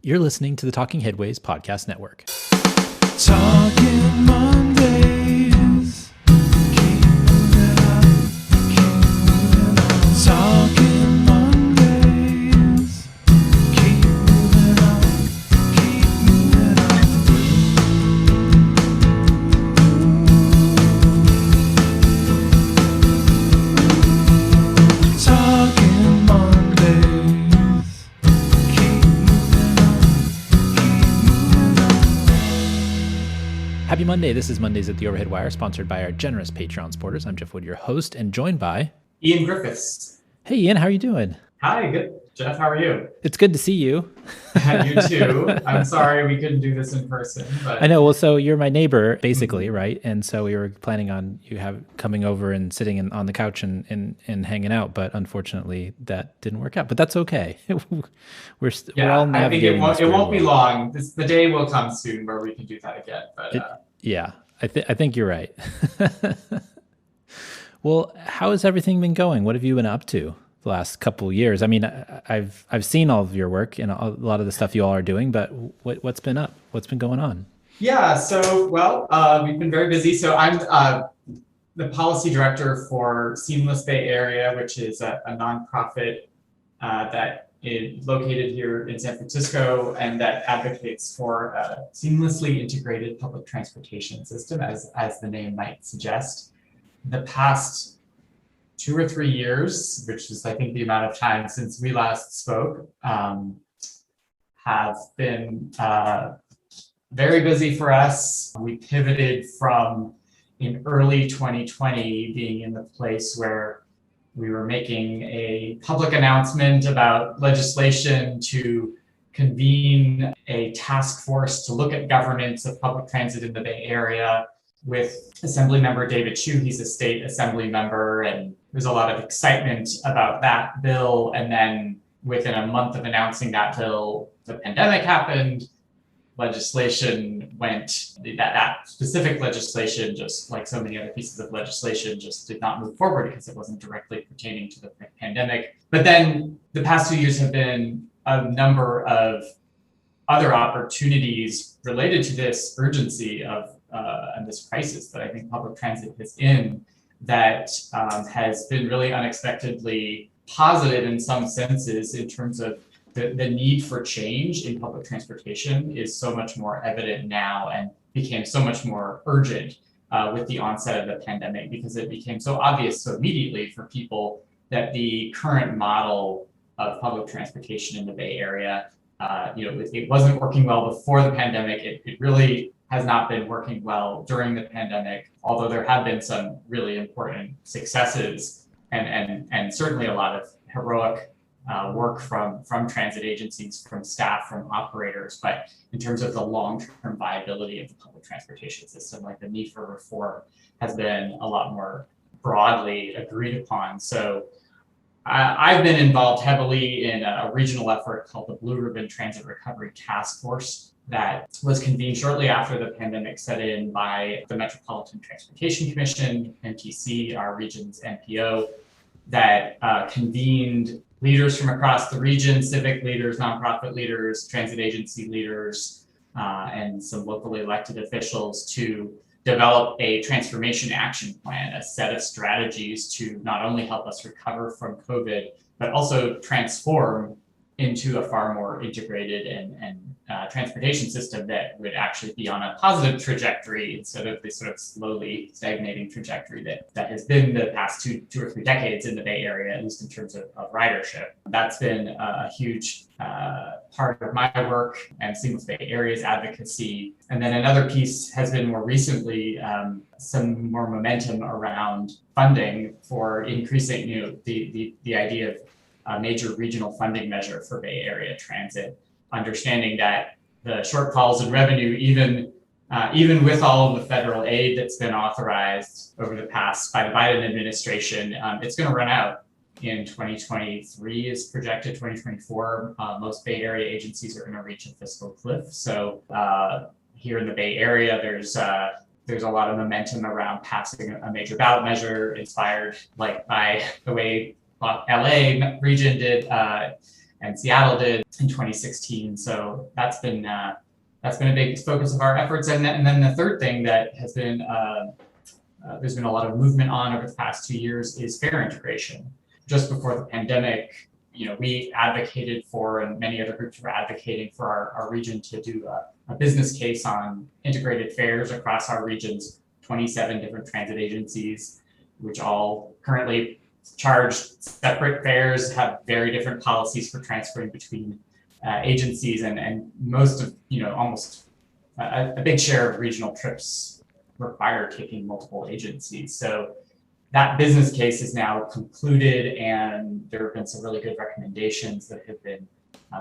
You're listening to the Talking Headways Podcast Network. Talking Mondays. Keep moving up, keep moving up. Talking Mondays. Keep moving up, keep moving up. Talking Mondays. Keep moving up, keep moving up. Happy Monday. This is Mondays at the Overhead Wire, sponsored by our generous Patreon supporters. I'm Jeff Wood, your host, and joined by... Ian Griffiths. Hey, Ian, how are you doing? Hi, good. Jeff, how are you? It's good to see you. You too. I'm sorry we couldn't do this in person, but I know. Well, so you're my neighbor, basically, right? And so we were planning on coming over and sitting on the couch and hanging out, but unfortunately that didn't work out. But that's okay. we're all navigating. I think it won't be long. The day will come soon where we can do that again. But yeah, I think you're right. Well, how has everything been going? What have you been up to the last couple of years? I mean, I've seen all of your work and a lot of the stuff you all are doing, but what's been up? What's been going on? Yeah, so, we've been very busy. So I'm the policy director for Seamless Bay Area, which is a nonprofit that is located here in San Francisco and that advocates for a seamlessly integrated public transportation system, as the name might suggest. The past 2 or 3 years, which is I think the amount of time since we last spoke, have been very busy for us. We pivoted from in early 2020 being in the place where we were making a public announcement about legislation to convene a task force to look at governance of public transit in the Bay Area with Assembly Member David Chu. He's a state assembly member, and there's a lot of excitement about that bill. And then within a month of announcing that bill, the pandemic happened. Legislation went, that specific legislation, just like so many other pieces of legislation, just did not move forward because it wasn't directly pertaining to the pandemic. But then the past 2 years have been a number of other opportunities related to this urgency of and this crisis that I think public transit is in, that has been really unexpectedly positive in some senses, in terms of the need for change in public transportation is so much more evident now and became so much more urgent with the onset of the pandemic, because it became so obvious so immediately for people that the current model of public transportation in the Bay Area, it wasn't working well before the pandemic. It really has not been working well during the pandemic, although there have been some really important successes and certainly a lot of heroic work from transit agencies, from staff, from operators. But in terms of the long-term viability of the public transportation system, like the need for reform has been a lot more broadly agreed upon. So I've been involved heavily in a regional effort called the Blue Ribbon Transit Recovery Task Force that was convened shortly after the pandemic set in by the Metropolitan Transportation Commission, MTC, our region's NPO, that convened leaders from across the region, civic leaders, nonprofit leaders, transit agency leaders, and some locally elected officials to develop a transformation action plan, a set of strategies to not only help us recover from COVID, but also transform into a far more integrated and transportation system that would actually be on a positive trajectory instead of this sort of slowly stagnating trajectory that has been the past two or three decades in the Bay Area, at least in terms of ridership. That's been a huge part of my work and Seamless Bay Area's advocacy. And then another piece has been more recently some more momentum around funding for increasing, the idea of a major regional funding measure for Bay Area transit, understanding that the shortfalls in revenue, even with all of the federal aid that's been authorized over the past by the Biden administration, it's going to run out in 2023 is projected. 2024, most Bay Area agencies are going to reach a fiscal cliff. So here in the Bay Area, there's a lot of momentum around passing a major ballot measure inspired by the way LA region did and Seattle did in 2016. So that's been a big focus of our efforts. And then the third thing that has been there's been a lot of movement on over the past 2 years is fare integration. Just before the pandemic, we advocated for, and many other groups were advocating for our region to do a business case on integrated fares across our region's 27 different transit agencies, which all currently charge separate fares, have very different policies for transferring between agencies, and most of, almost a big share of regional trips require taking multiple agencies. So that business case is now concluded, and there have been some really good recommendations that have been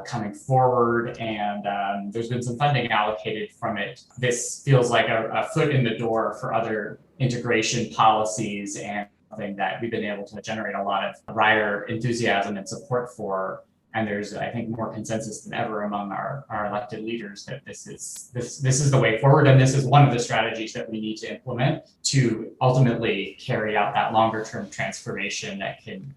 coming forward, and there's been some funding allocated from it. This feels like a foot in the door for other integration policies, and something that we've been able to generate a lot of rider enthusiasm and support for. And there's, I think, more consensus than ever among our elected leaders that this is the way forward, and this is one of the strategies that we need to implement to ultimately carry out that longer term transformation that can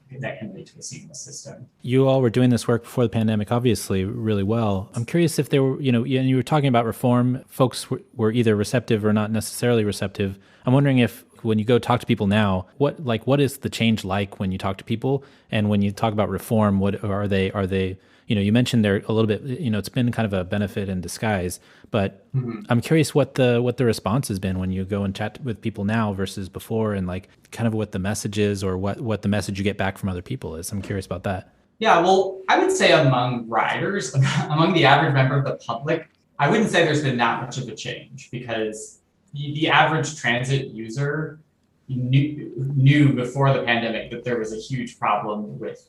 lead to a seamless system. You all were doing this work before the pandemic, obviously, really well. I'm curious if there were, and you were talking about reform, folks were either receptive or not necessarily receptive. I'm wondering if, when you go talk to people now, what is the change like when you talk to people? And when you talk about reform, what are they, you mentioned they're a little bit, it's been kind of a benefit in disguise, but I'm curious what the response has been when you go and chat with people now versus before, and like kind of what the message is, or what the message you get back from other people is. I'm curious about that. Yeah, well, I would say among riders, among the average member of the public, I wouldn't say there's been that much of a change, because the average transit user knew before the pandemic that there was a huge problem with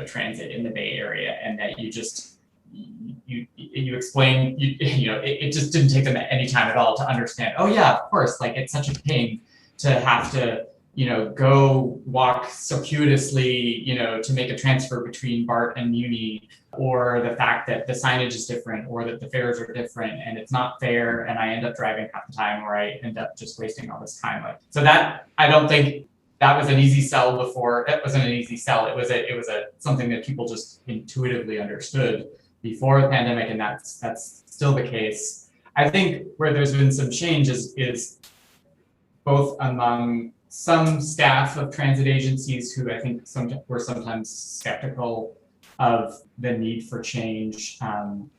transit in the Bay Area, and that you explain, it just didn't take them any time at all to understand, oh yeah, of course, like it's such a pain to have to go walk circuitously, to make a transfer between BART and Muni, or the fact that the signage is different, or that the fares are different and it's not fair, and I end up driving half the time, or I end up just wasting all this time. So that, I don't think that was an easy sell before. That wasn't an easy sell. It was something that people just intuitively understood before the pandemic, and that's still the case. I think where there's been some change is both among some staff of transit agencies who I think were sometimes skeptical of the need for change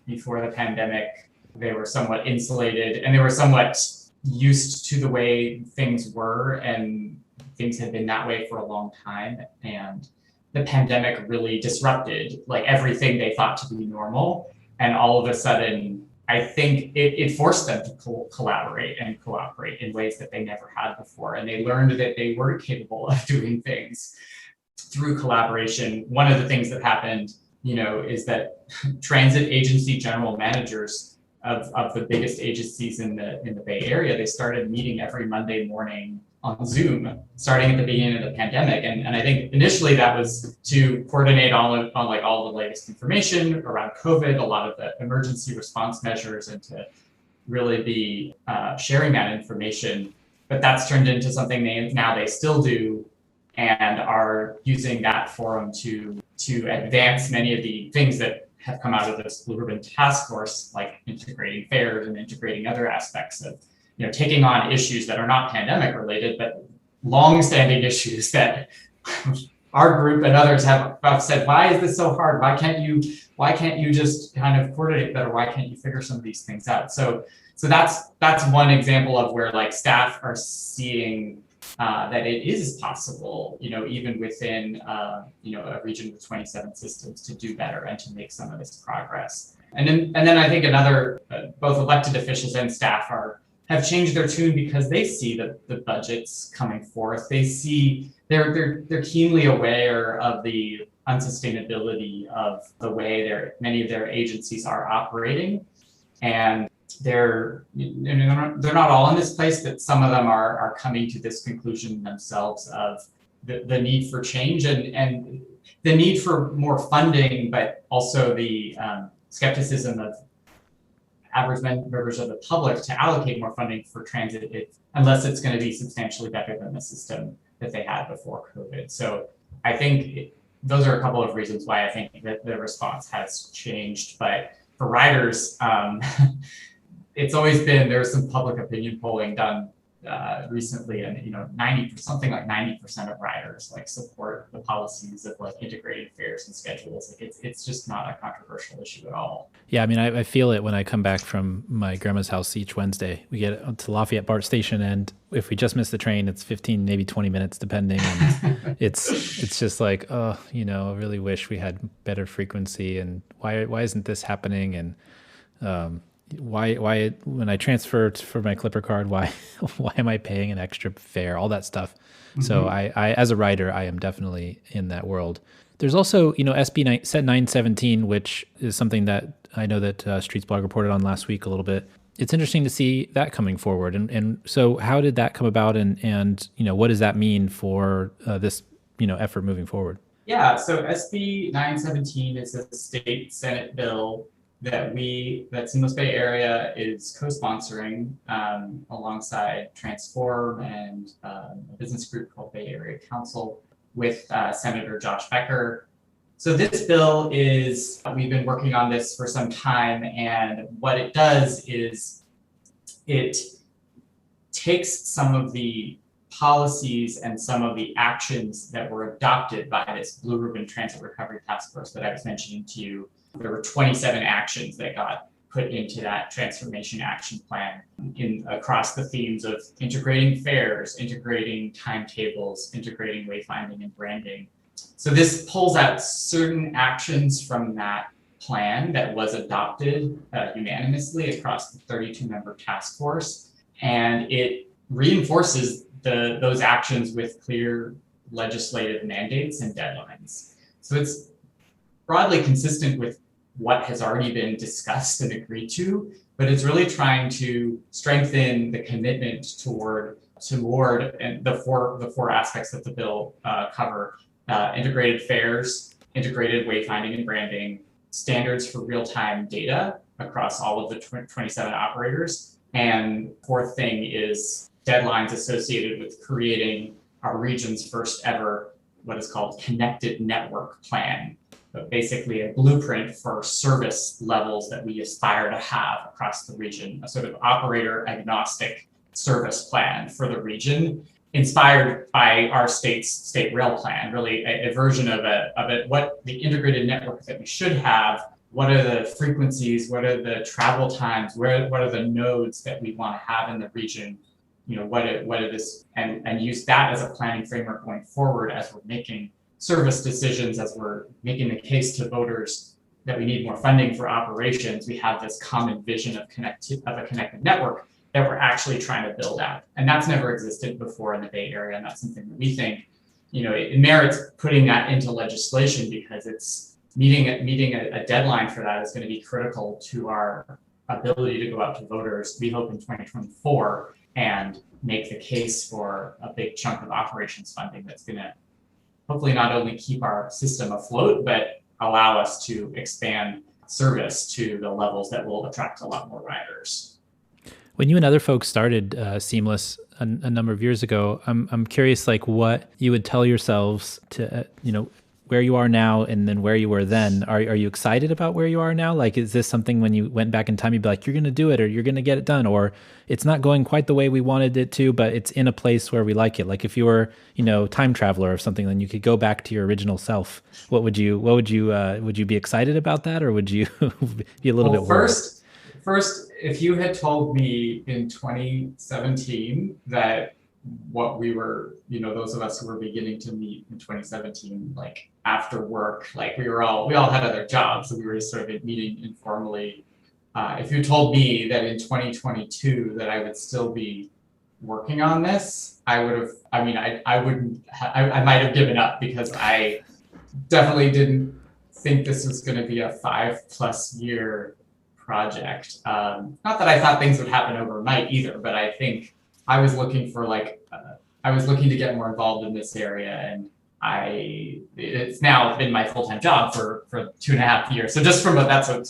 before the pandemic. They were somewhat insulated, and they were somewhat used to the way things were, and things had been that way for a long time. And the pandemic really disrupted like everything they thought to be normal. And all of a sudden, I think it forced them to collaborate and cooperate in ways that they never had before. And they learned that they were capable of doing things through collaboration. One of the things that happened, is that transit agency general managers of the biggest agencies in the Bay Area, they started meeting every Monday morning on Zoom, starting at the beginning of the pandemic. And I think initially that was to coordinate on like all the latest information around COVID, a lot of the emergency response measures, and to really be sharing that information. But that's turned into something they still do, and are using that forum to advance many of the things that have come out of this Blue Ribbon Task Force, like integrating fares and integrating other aspects of taking on issues that are not pandemic related, but long-standing issues that our group and others have said, why is this so hard? Why can't you just kind of coordinate better? Why can't you figure some of these things out? So that's one example of where like staff are seeing that it is possible, even within a region with 27 systems, to do better and to make some of this progress. And then I think another, both elected officials and staff have changed their tune, because they see the budgets coming forth. They see they're keenly aware of the unsustainability of the way many of their agencies are operating, and they're not all in this place, but some of them are coming to this conclusion themselves of the need for change, and the need for more funding, but also the skepticism of average members of the public to allocate more funding for transit, unless it's going to be substantially better than the system that they had before COVID. So I think those are a couple of reasons why I think that the response has changed. But for riders, it's always been, there's some public opinion polling done recently, and 90% of riders like support the policies of like integrated fares and schedules. Like it's just not a controversial issue at all. Yeah, I mean, I feel it when I come back from my grandma's house each Wednesday. We get to Lafayette BART station, and if we just miss the train, it's 15, maybe 20 minutes, depending. And it's just like, oh, I really wish we had better frequency, and why isn't this happening? And why when I transferred for my Clipper card, why am I paying an extra fare? All that stuff. Mm-hmm. So I as a rider, I am definitely in that world. There's also, SB Set 917, which is something that I know that Streets Blog reported on last week a little bit. It's interesting to see that coming forward. And so how did that come about? And what does that mean for this, effort moving forward? Yeah, so SB 917 is a state Senate bill that Seamless Bay Area is co-sponsoring alongside Transform and a business group called Bay Area Council with Senator Josh Becker. So this bill we've been working on this for some time, and what it does is it takes some of the policies and some of the actions that were adopted by this Blue Ribbon Transit Recovery Task Force that I was mentioning to you. There were 27 actions that got put into that transformation action plan across the themes of integrating fares, integrating timetables, integrating wayfinding and branding. So this pulls out certain actions from that plan that was adopted unanimously across the 32-member task force, and it reinforces those actions with clear legislative mandates and deadlines. So it's broadly consistent with what has already been discussed and agreed to, but it's really trying to strengthen the commitment toward and the four aspects that the bill cover: integrated fares, integrated wayfinding and branding, standards for real-time data across all of the 27 operators, and fourth thing is deadlines associated with creating our region's first ever what is called connected network plan. But basically a blueprint for service levels that we aspire to have across the region, a sort of operator agnostic service plan for the region, inspired by our state's state rail plan, really a version of it, what the integrated network that we should have, what are the frequencies, what are the travel times, what are the nodes that we want to have in the region, what are this, and use that as a planning framework going forward as we're making service decisions, as we're making the case to voters that we need more funding for operations. We have this common vision of a connected network that we're actually trying to build out. And that's never existed before in the Bay Area. And that's something that we think, it merits putting that into legislation, because it's meeting a deadline for that is going to be critical to our ability to go out to voters, we hope in 2024, and make the case for a big chunk of operations funding that's going to hopefully not only keep our system afloat, but allow us to expand service to the levels that will attract a lot more riders. When you and other folks started Seamless a number of years ago, I'm curious, like, what you would tell yourselves to, where you are now and then where you were then. Are you excited about where you are now? Like, is this something when you went back in time, you'd be like, you're going to do it, or you're going to get it done, or it's not going quite the way we wanted it to, but it's in a place where we like it? Like, if you were, time traveler or something, then you could go back to your original self. Would you be excited about that, or would you be a little bit worried? First, if you had told me in 2017 that what we were, those of us who were beginning to meet in 2017, like after work, like we all had other jobs, so we were just sort of meeting informally. If you told me that in 2022 that I would still be working on this, I might have given up, because I definitely didn't think this was going to be a 5+ year project. Not that I thought things would happen overnight either, but I think I was looking for I was looking to get more involved in this area, and it's now been my full-time job for 2.5 years. So just that's a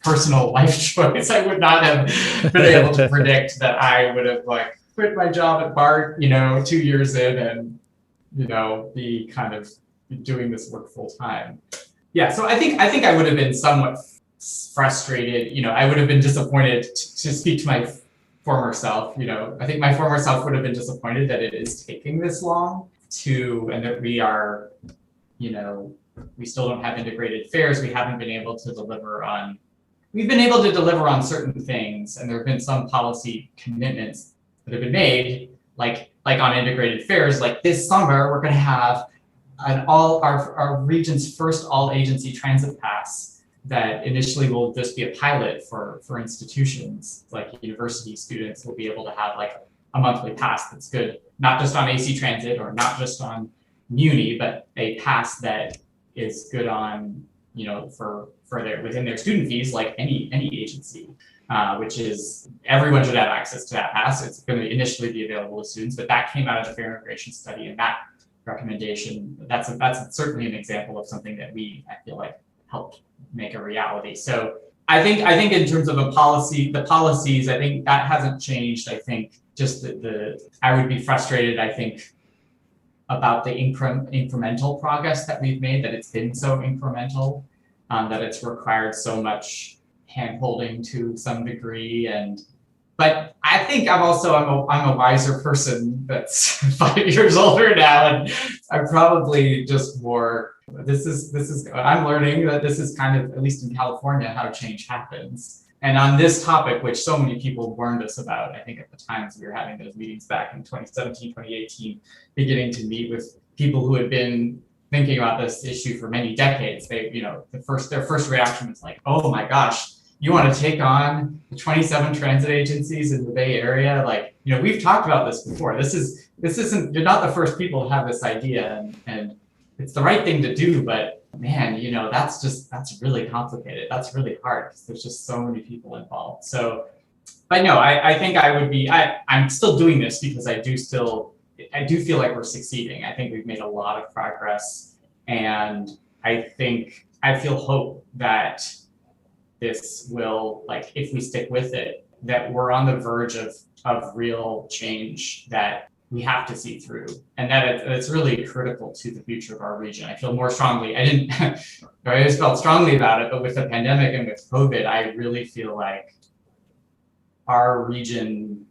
personal life choice. I would not have been able to predict that I would have quit my job at BART, 2 years in, and be kind of doing this work full time. Yeah, so I think I would have been somewhat frustrated. I would have been disappointed to speak to my former self. I think my former self would have been disappointed that it is taking this long and that we are, we still don't have integrated fares. We haven't been able to deliver on. We've been able to deliver on certain things, and there have been some policy commitments that have been made, like on integrated fares. Like this summer, we're going to have our region's first all-agency transit pass that initially will just be a pilot for institutions. Like university students will be able to have like a monthly pass that's good, not just on AC Transit or not just on Muni, but a pass that is good on within their student fees, like any agency, which is everyone should have access to that pass. It's going to initially be available to students, but that came out of the fair immigration study, and that recommendation, that's certainly an example of something that I feel like helped make a reality. So I think in terms of the policies, I think that hasn't changed. I think just I would be frustrated, I think, about the incremental progress that we've made, that it's been so incremental, that it's required so much hand-holding to some degree. But I think I'm a wiser person that's 5 years older now, and I'm probably just more, I'm learning that this is kind of, at least in California, how change happens. And on this topic, which so many people warned us about, I think at the times we were having those meetings back in 2017, 2018, beginning to meet with people who had been thinking about this issue for many decades. Their first reaction was like, oh my gosh, you want to take on the 27 transit agencies in the Bay Area? Like, we've talked about this before. You're not the first people to have this idea, and it's the right thing to do, but man, that's really complicated. That's really hard because there's just so many people involved. So, but no, I think I'm still doing this because I do feel like we're succeeding. I think we've made a lot of progress, and I feel hope that this will, like, if we stick with it, that we're on the verge of real change that we have to see through, and that it's really critical to the future of our region. I feel more strongly. I always felt strongly about it, but with the pandemic and with COVID, I really feel like our region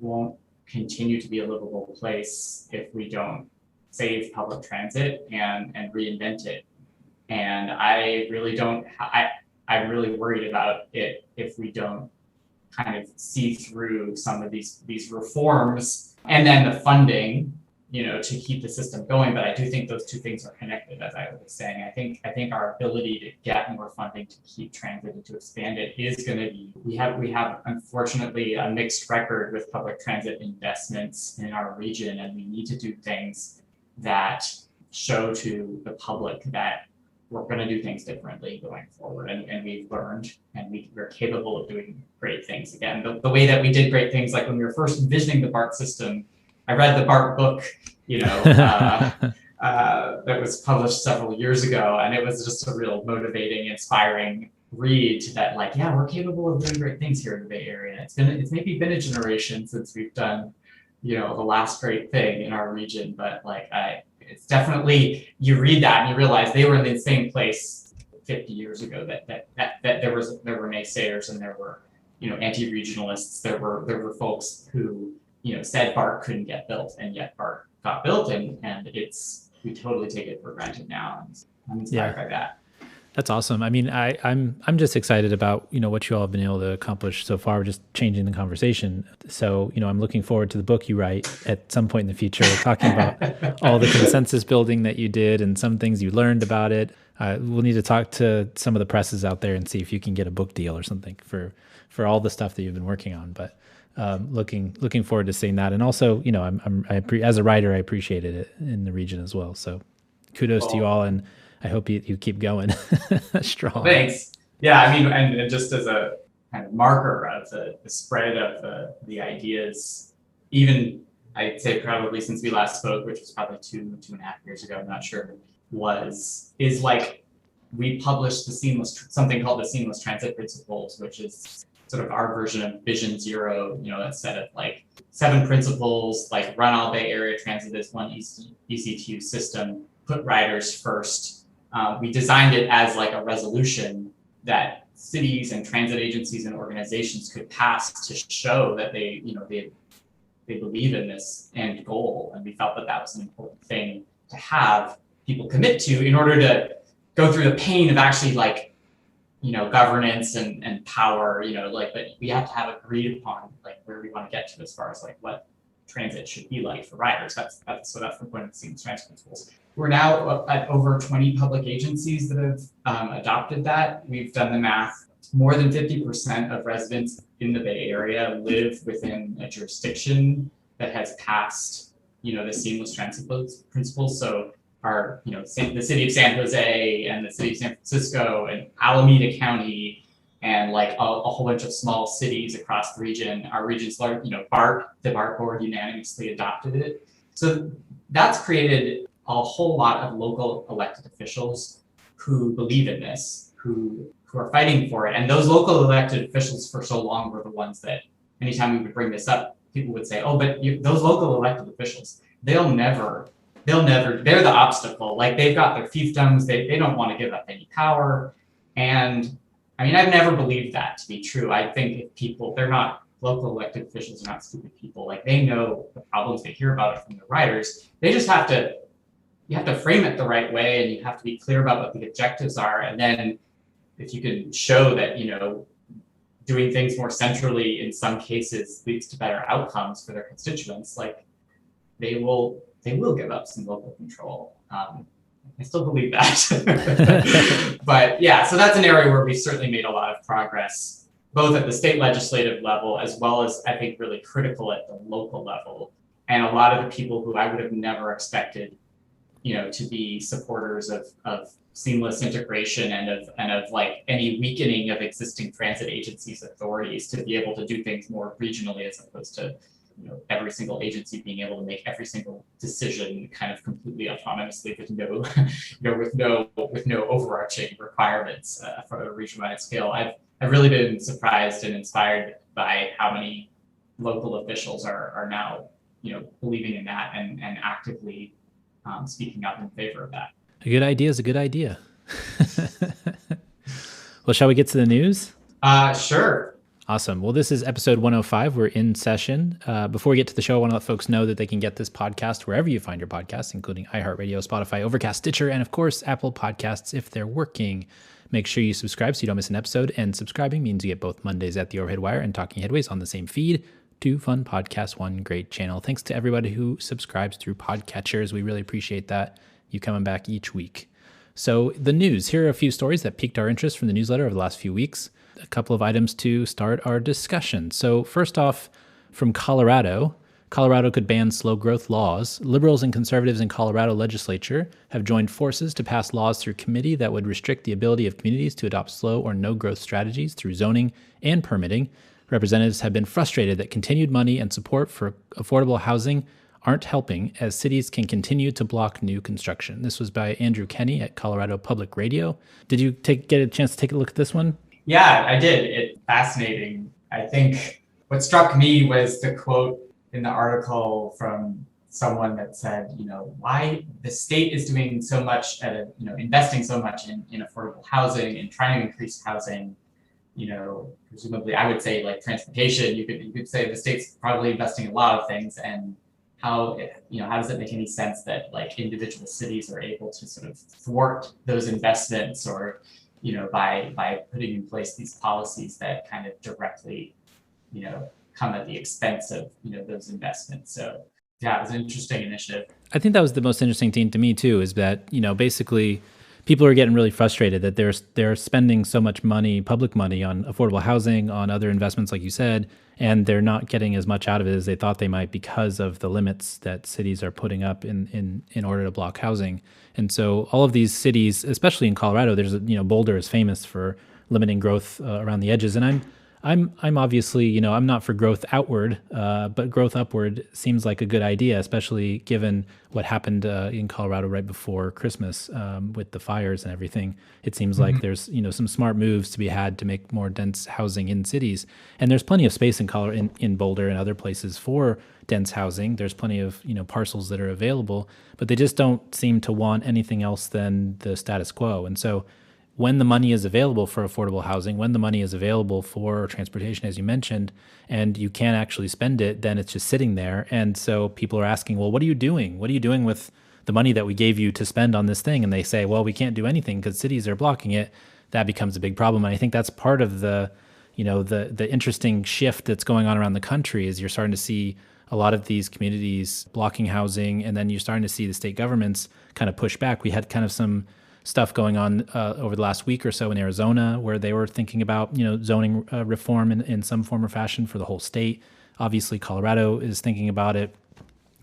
won't continue to be a livable place if we don't save public transit and reinvent it. And I'm really worried about it if we don't kind of see through some of these reforms and then the funding, to keep the system going. But I do think those two things are connected, as I was saying. I think our ability to get more funding to keep transit and to expand it is going to be. We have unfortunately a mixed record with public transit investments in our region, and we need to do things that show to the public that we're going to do things differently going forward, and we've learned, and we're capable of doing great things again. The way that we did great things, like when we were first envisioning the BART system, I read the BART book, that was published several years ago, and it was just a real motivating, inspiring read that, like, yeah, we're capable of doing great things here in the Bay Area. It's maybe been a generation since we've done, the last great thing in our region, but it's definitely, you read that and you realize they were in the same place 50 years ago, that there were naysayers, and there were, anti-regionalists. There were folks who, said BART couldn't get built, and yet BART got built, and we totally take it for granted now. And I'm inspired by that. That's awesome. I mean, I'm just excited about, what you all have been able to accomplish so far, just changing the conversation. So, I'm looking forward to the book you write at some point in the future, talking about all the consensus building that you did and some things you learned about it. We'll need to talk to some of the presses out there and see if you can get a book deal or something for all the stuff that you've been working on. But looking forward to seeing that. And also, as a writer, I appreciated it in the region as well. So kudos to you all, and I hope you keep going strong. Thanks. Yeah, I mean, and just as a kind of marker of the spread of the ideas, even I'd say probably since we last spoke, which was probably 2.5 years ago, I'm not sure, is like we published something called the Seamless Transit Principles, which is sort of our version of Vision Zero, that set of like 7 principles, like run all Bay Area transit as one ECTU system, put riders first. We designed it as like a resolution that cities and transit agencies and organizations could pass to show that they believe in this end goal. And we felt that that was an important thing to have people commit to in order to go through the pain of actually like, governance and power, but we have to have agreed upon like where we want to get to as far as like what transit should be like for riders. That's the point of the Seamless Transit Principles. We're now at over 20 public agencies that have adopted that. We've done the math. More than 50% of residents in the Bay Area live within a jurisdiction that has passed, the Seamless Transit Principles. So the city of San Jose and the city of San Francisco and Alameda County and like a whole bunch of small cities across the region. Our region's large, the BART board unanimously adopted it. So that's created a whole lot of local elected officials who believe in this, who are fighting for it. And those local elected officials for so long were the ones that anytime we would bring this up, people would say, oh, but those local elected officials, they're the obstacle. Like they've got their fiefdoms, they don't want to give up any power. And I mean, I've never believed that to be true. I think if local elected officials are not stupid people. Like they know the problems, they hear about it from the riders. They just you have to frame it the right way, and you have to be clear about what the objectives are. And then if you can show that, doing things more centrally in some cases leads to better outcomes for their constituents, like they will give up some local control. I still believe that. But yeah, so that's an area where we certainly made a lot of progress, both at the state legislative level, as well as I think really critical at the local level. And a lot of the people who I would have never expected, to be supporters of seamless integration and of like any weakening of existing transit agencies' authorities to be able to do things more regionally as opposed to every single agency being able to make every single decision kind of completely autonomously with no overarching requirements for a region-wide scale. I've really been surprised and inspired by how many local officials are now believing in that and actively speaking up in favor of that. A good idea is a good idea. Well, shall we get to the news? Sure. Awesome. Well, this is episode 105. We're in session. Before we get to the show, I want to let folks know that they can get this podcast wherever you find your podcasts, including iHeartRadio, Spotify, Overcast, Stitcher, and of course, Apple Podcasts if they're working. Make sure you subscribe so you don't miss an episode. And subscribing means you get both Mondays at the Overhead Wire and Talking Headways on the same feed. Two fun podcasts, one great channel. Thanks to everybody who subscribes through podcatchers. We really appreciate that. You coming back each week. So the news. Here are a few stories that piqued our interest from the newsletter over the last few weeks. A couple of items to start our discussion. So first off, from Colorado, Colorado could ban slow growth laws. Liberals and conservatives in Colorado legislature have joined forces to pass laws through committee that would restrict the ability of communities to adopt slow or no growth strategies through zoning and permitting. Representatives have been frustrated that continued money and support for affordable housing aren't helping as cities can continue to block new construction. This was by Andrew Kenny at Colorado Public Radio. Did you get a chance to take a look at this one? Yeah, I did. It's fascinating. I think what struck me was the quote in the article from someone that said, why the state is doing so much investing so much in affordable housing and trying to increase housing. Presumably I would say like transportation, you could say the state's probably investing in a lot of things, and how does it make any sense that like individual cities are able to sort of thwart those investments or, by putting in place these policies that kind of directly, come at the expense of, those investments. So yeah, it was an interesting initiative. I think that was the most interesting thing to me too, is that, basically people are getting really frustrated that they're spending so much money, public money, on affordable housing, on other investments, like you said, and they're not getting as much out of it as they thought they might because of the limits that cities are putting up in order to block housing. And so all of these cities, especially in Colorado, Boulder is famous for limiting growth around the edges. And I'm obviously, I'm not for growth outward, but growth upward seems like a good idea, especially given what happened in Colorado right before Christmas with the fires and everything. It seems like there's, some smart moves to be had to make more dense housing in cities, and there's plenty of space in Colorado, in Boulder and other places for dense housing. There's plenty of parcels that are available, but they just don't seem to want anything else than the status quo. And so when the money is available for affordable housing, when the money is available for transportation, as you mentioned, and you can't actually spend it, then it's just sitting there. And so people are asking, well, what are you doing? What are you doing with the money that we gave you to spend on this thing? And they say, well, we can't do anything because cities are blocking it. That becomes a big problem. And I think that's part of the interesting shift that's going on around the country is you're starting to see a lot of these communities blocking housing, and then you're starting to see the state governments kind of push back. We had kind of some stuff going on over the last week or so in Arizona, where they were thinking about zoning reform in some form or fashion for the whole state. Obviously, Colorado is thinking about it.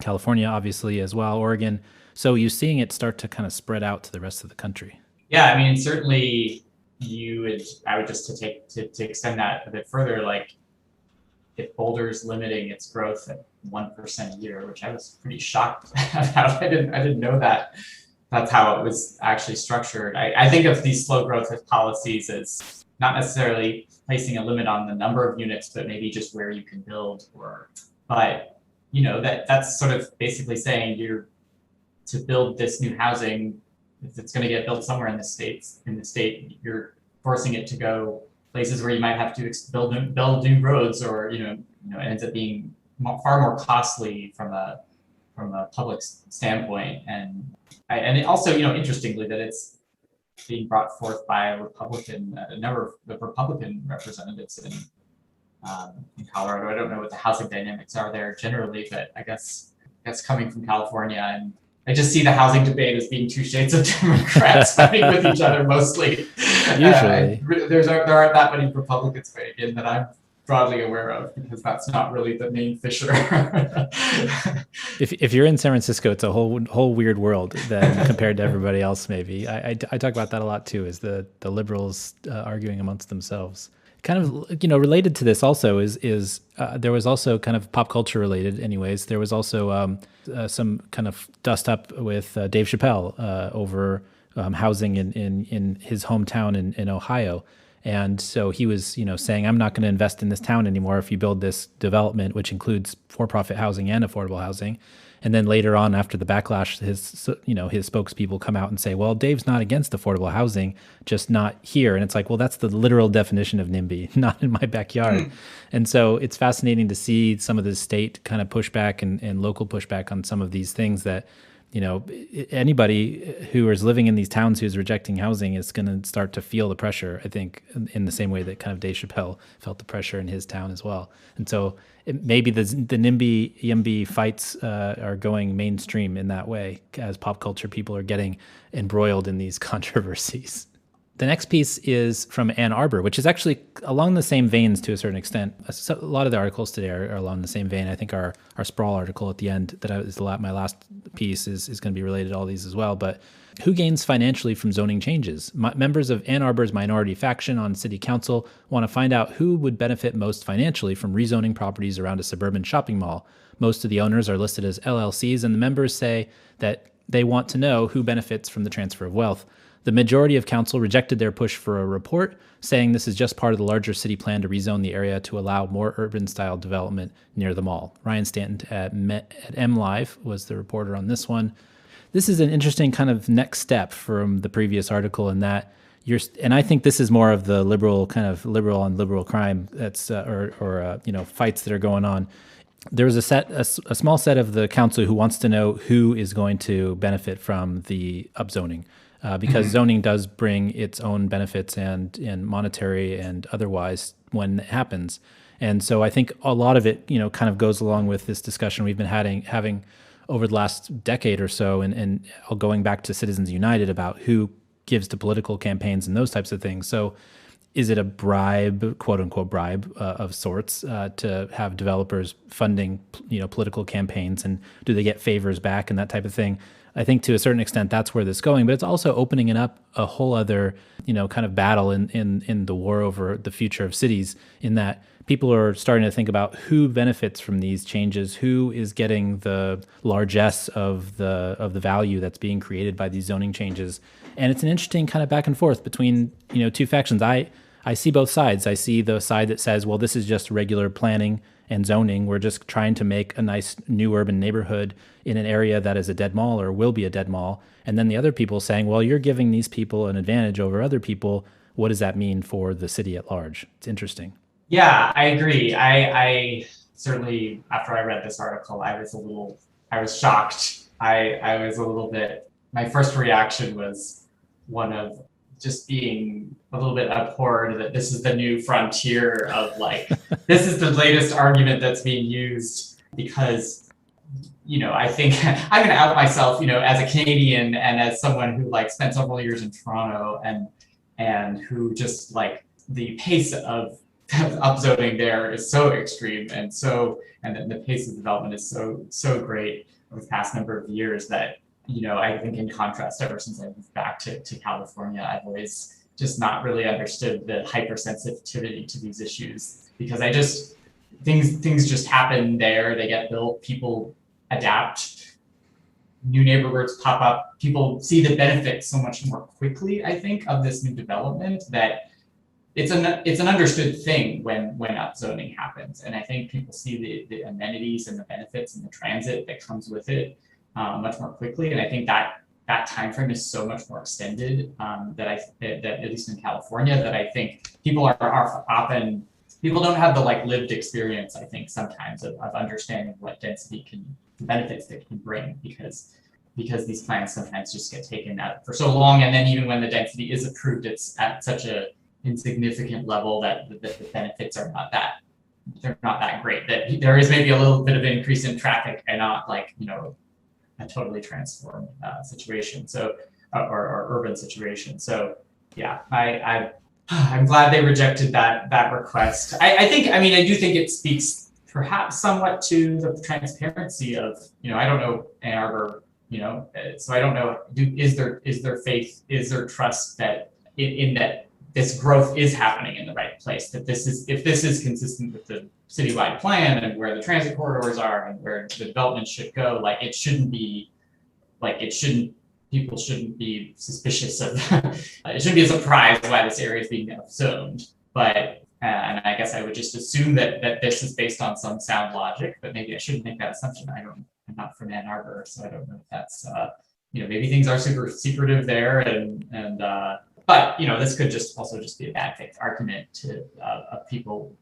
California, obviously, as well. Oregon. So you're seeing it start to kind of spread out to the rest of the country. Yeah, I mean, certainly I would just to extend that a bit further, like if Boulder's limiting its growth at 1% a year, which I was pretty shocked about. I didn't know that. That's how it was actually structured. I think of these slow growth policies as not necessarily placing a limit on the number of units, but maybe just where you can build. But that's sort of basically saying to build this new housing, if it's going to get built somewhere in the state, you're forcing it to go places where you might have to build new roads, or it ends up being far more costly from a public standpoint. And it also, interestingly, that it's being brought forth by a number of Republican representatives in Colorado. I don't know what the housing dynamics are there generally, but I guess coming from California, and I just see the housing debate as being two shades of Democrats fighting with each other mostly. Usually, there aren't that many Republicans fighting in that I'm broadly aware of, because that's not really the main fissure. If you're in San Francisco, it's a whole weird world then compared to everybody else. Maybe I talk about that a lot too. Is the liberals arguing amongst themselves? Kind of related to this also is there was also kind of pop culture related. Anyways, there was also some kind of dust up with Dave Chappelle over housing in his hometown in Ohio. And so he was, saying, I'm not going to invest in this town anymore if you build this development, which includes for-profit housing and affordable housing. And then later on, after the backlash, his spokespeople come out and say, well, Dave's not against affordable housing, just not here. And it's like, well, that's the literal definition of NIMBY, not in my backyard. And so it's fascinating to see some of the state kind of pushback and local pushback on some of these things that, anybody who is living in these towns who's rejecting housing is going to start to feel the pressure, I think, in the same way that kind of Dave Chappelle felt the pressure in his town as well. And so maybe the NIMBY, YIMBY fights are going mainstream in that way as pop culture people are getting embroiled in these controversies. The next piece is from Ann Arbor, which is actually along the same veins to a certain extent. A lot of the articles today are along the same vein. I think our Sprawl article at the end, that is my last piece, is going to be related to all these as well. But who gains financially from zoning changes? Members of Ann Arbor's minority faction on city council want to find out who would benefit most financially from rezoning properties around a suburban shopping mall. Most of the owners are listed as LLCs, and the members say that they want to know who benefits from the transfer of wealth. The majority of council rejected their push for a report, saying this is just part of the larger city plan to rezone the area to allow more urban-style development near the mall. Ryan Stanton at MLive was the reporter on this one. This is an interesting kind of next step from the previous article in that and I think this is more of the liberal on liberal crime that's fights that are going on. There was a small set of the council who wants to know who is going to benefit from the upzoning. Because zoning does bring its own benefits and monetary and otherwise when it happens. And so I think a lot of it, kind of goes along with this discussion we've been having over the last decade or so, and going back to Citizens United about who gives to political campaigns and those types of things. So is it a bribe, quote unquote bribe of sorts, to have developers funding, political campaigns, and do they get favors back and that type of thing? I think to a certain extent that's where this is going, but it's also opening it up a whole other, kind of battle in the war over the future of cities, in that people are starting to think about who benefits from these changes, who is getting the largesse of the value that's being created by these zoning changes. And it's an interesting kind of back and forth between, two factions. I see both sides. I see the side that says, well, this is just regular planning and zoning. We're just trying to make a nice new urban neighborhood in an area that is a dead mall or will be a dead mall. And then the other people saying, well, you're giving these people an advantage over other people. What does that mean for the city at large? It's interesting. Yeah, I agree. I certainly, after I read this article, I was shocked. I was a little bit, my first reaction was one of just being a little bit abhorred that this is the new frontier of this is the latest argument that's being used, because, I think I'm going to out myself, as a Canadian and as someone who spent several years in Toronto and who just the pace of upzoning there is so extreme, and then the pace of development is so great over the past number of years that, I think in contrast, ever since I moved back to California, I've always just not really understood the hypersensitivity to these issues, because things just happen there. They get built, people adapt, new neighborhoods pop up, people see the benefits so much more quickly, I think, of this new development, that it's an understood thing when upzoning happens. And I think people see the amenities and the benefits and the transit that comes with it much more quickly. And I think that time frame is so much more extended that at least in California, that I think people are often, people don't have the lived experience, I think, sometimes of understanding what density the benefits that can bring, because these plans sometimes just get taken out for so long, and then even when the density is approved, it's at such a insignificant level that the benefits are not that great, that there is maybe a little bit of an increase in traffic and not a totally transformed situation, or urban situation. So yeah, I'm glad they rejected that request. I do think it speaks perhaps somewhat to the transparency of, I don't know Ann Arbor, so I don't know, is there faith, is there trust that in that this growth is happening in the right place, that if this is consistent with the citywide plan and where the transit corridors are and where the development should go, people shouldn't be suspicious of, it shouldn't be a surprise why this area is being zoned. But, and I guess I would just assume that this is based on some sound logic, but maybe I shouldn't make that assumption. I'm not from Ann Arbor, so I don't know if that's, maybe things are super secretive there, but this could also be a bad faith argument of people,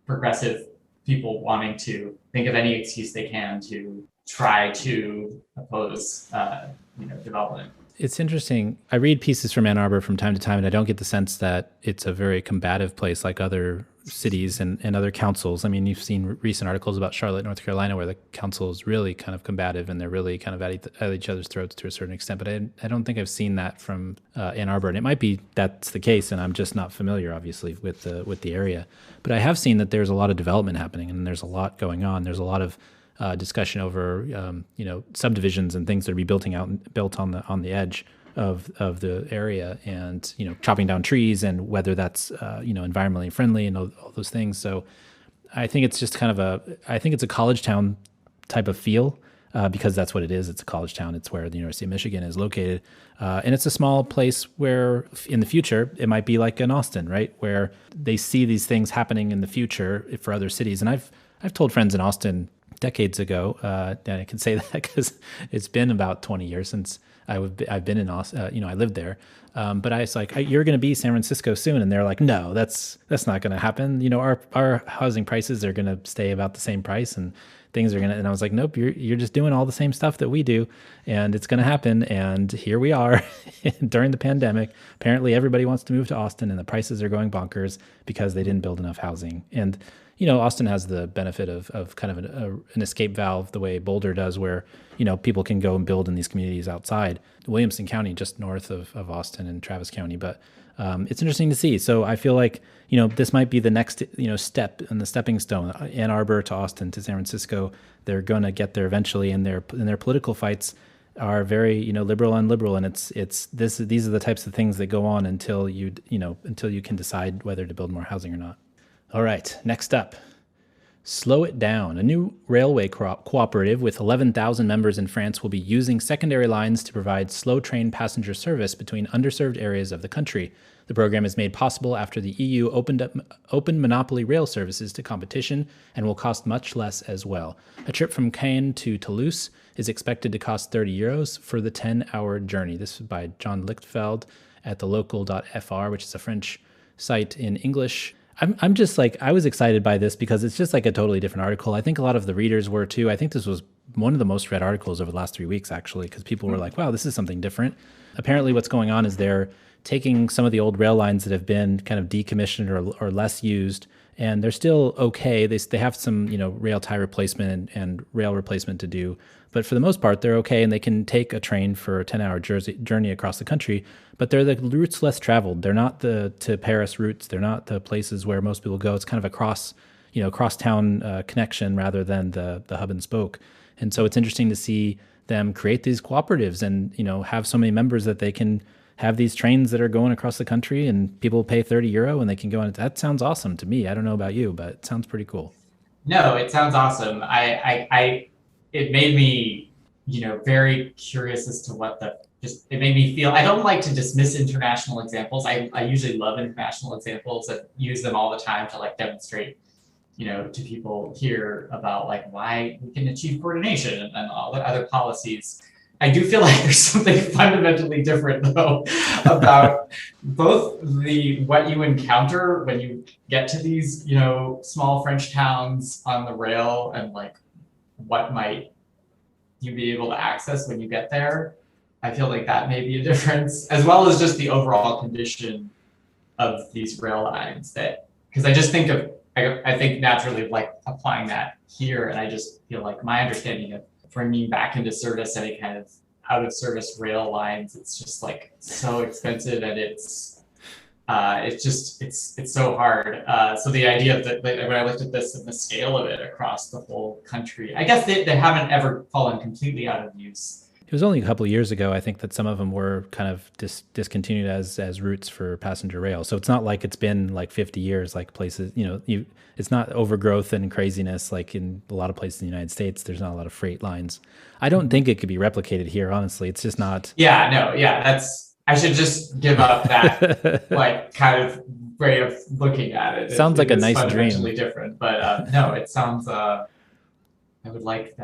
progressive people wanting to think of any excuse they can to try to oppose, development. It's interesting. I read pieces from Ann Arbor from time to time, and I don't get the sense that it's a very combative place like other cities and other councils. I mean, you've seen recent articles about Charlotte, North Carolina, where the council is really kind of combative and they're really kind of at each other's throats to a certain extent. But I don't think I've seen that from Ann Arbor. And it might be that's the case, and I'm just not familiar, obviously, with the area. But I have seen that there's a lot of development happening, and there's a lot going on. There's a lot of discussion over subdivisions and things that are built on the edge of the area, and chopping down trees, and whether that's environmentally friendly and all those things. So I think it's just kind of it's a college town type of feel, because that's what it is. It's a college town. It's where the University of Michigan is located, and it's a small place where in the future it might be like in Austin, right, where they see these things happening in the future for other cities. And I've told friends in Austin decades ago, and I can say that because it's been about 20 years since I've been in Austin. I lived there, but I was like, "You're going to be San Francisco soon," and they're like, "No, that's not going to happen. Our housing prices are going to stay about the same price, and things are going to." And I was like, "Nope, you're just doing all the same stuff that we do, and it's going to happen." And here we are during the pandemic. Apparently, everybody wants to move to Austin, and the prices are going bonkers because they didn't build enough housing. And Austin has the benefit of kind of an escape valve, the way Boulder does, where, people can go and build in these communities outside Williamson County, just north of Austin, and Travis County. But it's interesting to see. So I feel like, this might be the next, step in the stepping stone. Ann Arbor to Austin to San Francisco, they're going to get there eventually in their political fights. are very, liberal and liberal, and these are the types of things that go on until until you can decide whether to build more housing or not. All right, next up. Slow it down. A new railway cooperative with 11,000 members in France will be using secondary lines to provide slow train passenger service between underserved areas of the country. The program is made possible after the EU opened monopoly rail services to competition and will cost much less as well. A trip from Caen to Toulouse is expected to cost €30 for the 10-hour journey. This is by John Lichtfeld at the Local.fr, which is a French site in English. I'm just I was excited by this because it's just a totally different article. I think a lot of the readers were too. I think this was one of the most read articles over the last 3 weeks, actually, because people were like, wow, this is something different. Apparently what's going on is they're taking some of the old rail lines that have been kind of decommissioned or less used, and they're still okay. They have some, rail tie replacement and rail replacement to do. But for the most part, they're okay, and they can take a train for a 10-hour journey across the country. But they're the routes less traveled. They're not the to Paris routes. They're not the places where most people go. It's kind of a cross-town connection rather than the hub and spoke. And so it's interesting to see them create these cooperatives and have so many members that they can have these trains that are going across the country, and people pay €30 and they can go on. That sounds awesome to me. I don't know about you, but it sounds pretty cool. No, it sounds awesome. It made me, very curious as to it made me feel, I don't like to dismiss international examples. I usually love international examples and use them all the time to demonstrate, to people here about why we can achieve coordination and all the other policies. I do feel like there's something fundamentally different though about both what you encounter when you get to these, small French towns on the rail and what might you be able to access when you get there. I feel like that may be a difference, as well as just the overall condition of these rail lines because I just think I think naturally of applying that here. And I just feel like my understanding of bringing back into service any kind of out of service rail lines, it's just so expensive, and it's so hard. So the idea of that, when I looked at this and the scale of it across the whole country, I guess they haven't ever fallen completely out of use. It was only a couple of years ago, I think, that some of them were kind of discontinued as routes for passenger rail. So it's not like it's been 50 years, places, it's not overgrowth and craziness like in a lot of places in the United States. There's not a lot of freight lines. I don't think it could be replicated here, honestly. It's just not. I should just give up that kind of way of looking at it. Sounds like a nice dream. Fundamentally different, but no, it sounds. That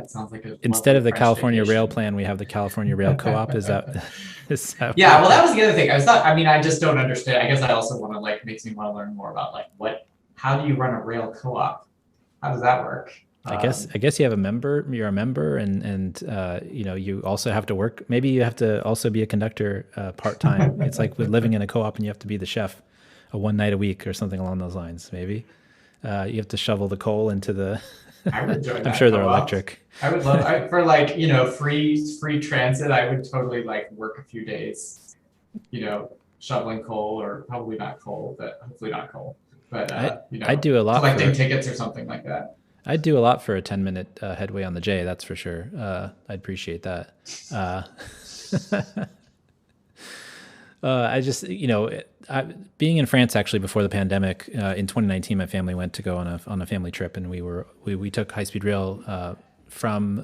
sounds like a. Instead of the California Rail Plan, we have the California Rail Co-op. Is that? Yeah, well, that was the other thing. I just don't understand. I guess I also want to makes me want to learn more about how do you run a rail co-op? How does that work? I guess you have a member. You're a member, and you also have to work. Maybe you have to also be a conductor part time. It's like with living in a co-op, and you have to be the chef, one night a week or something along those lines. Maybe you have to shovel the coal into the. I would join I'm sure they're electric. I would love for free transit. I would totally work a few days, shoveling coal, or probably not coal, but hopefully not coal. But I do a lot collecting tickets or something like that. I'd do a lot for a 10-minute headway on the J. That's for sure. I'd appreciate that. I just, being in France actually before the pandemic, in 2019, my family went to go on a family trip, and we took high-speed rail from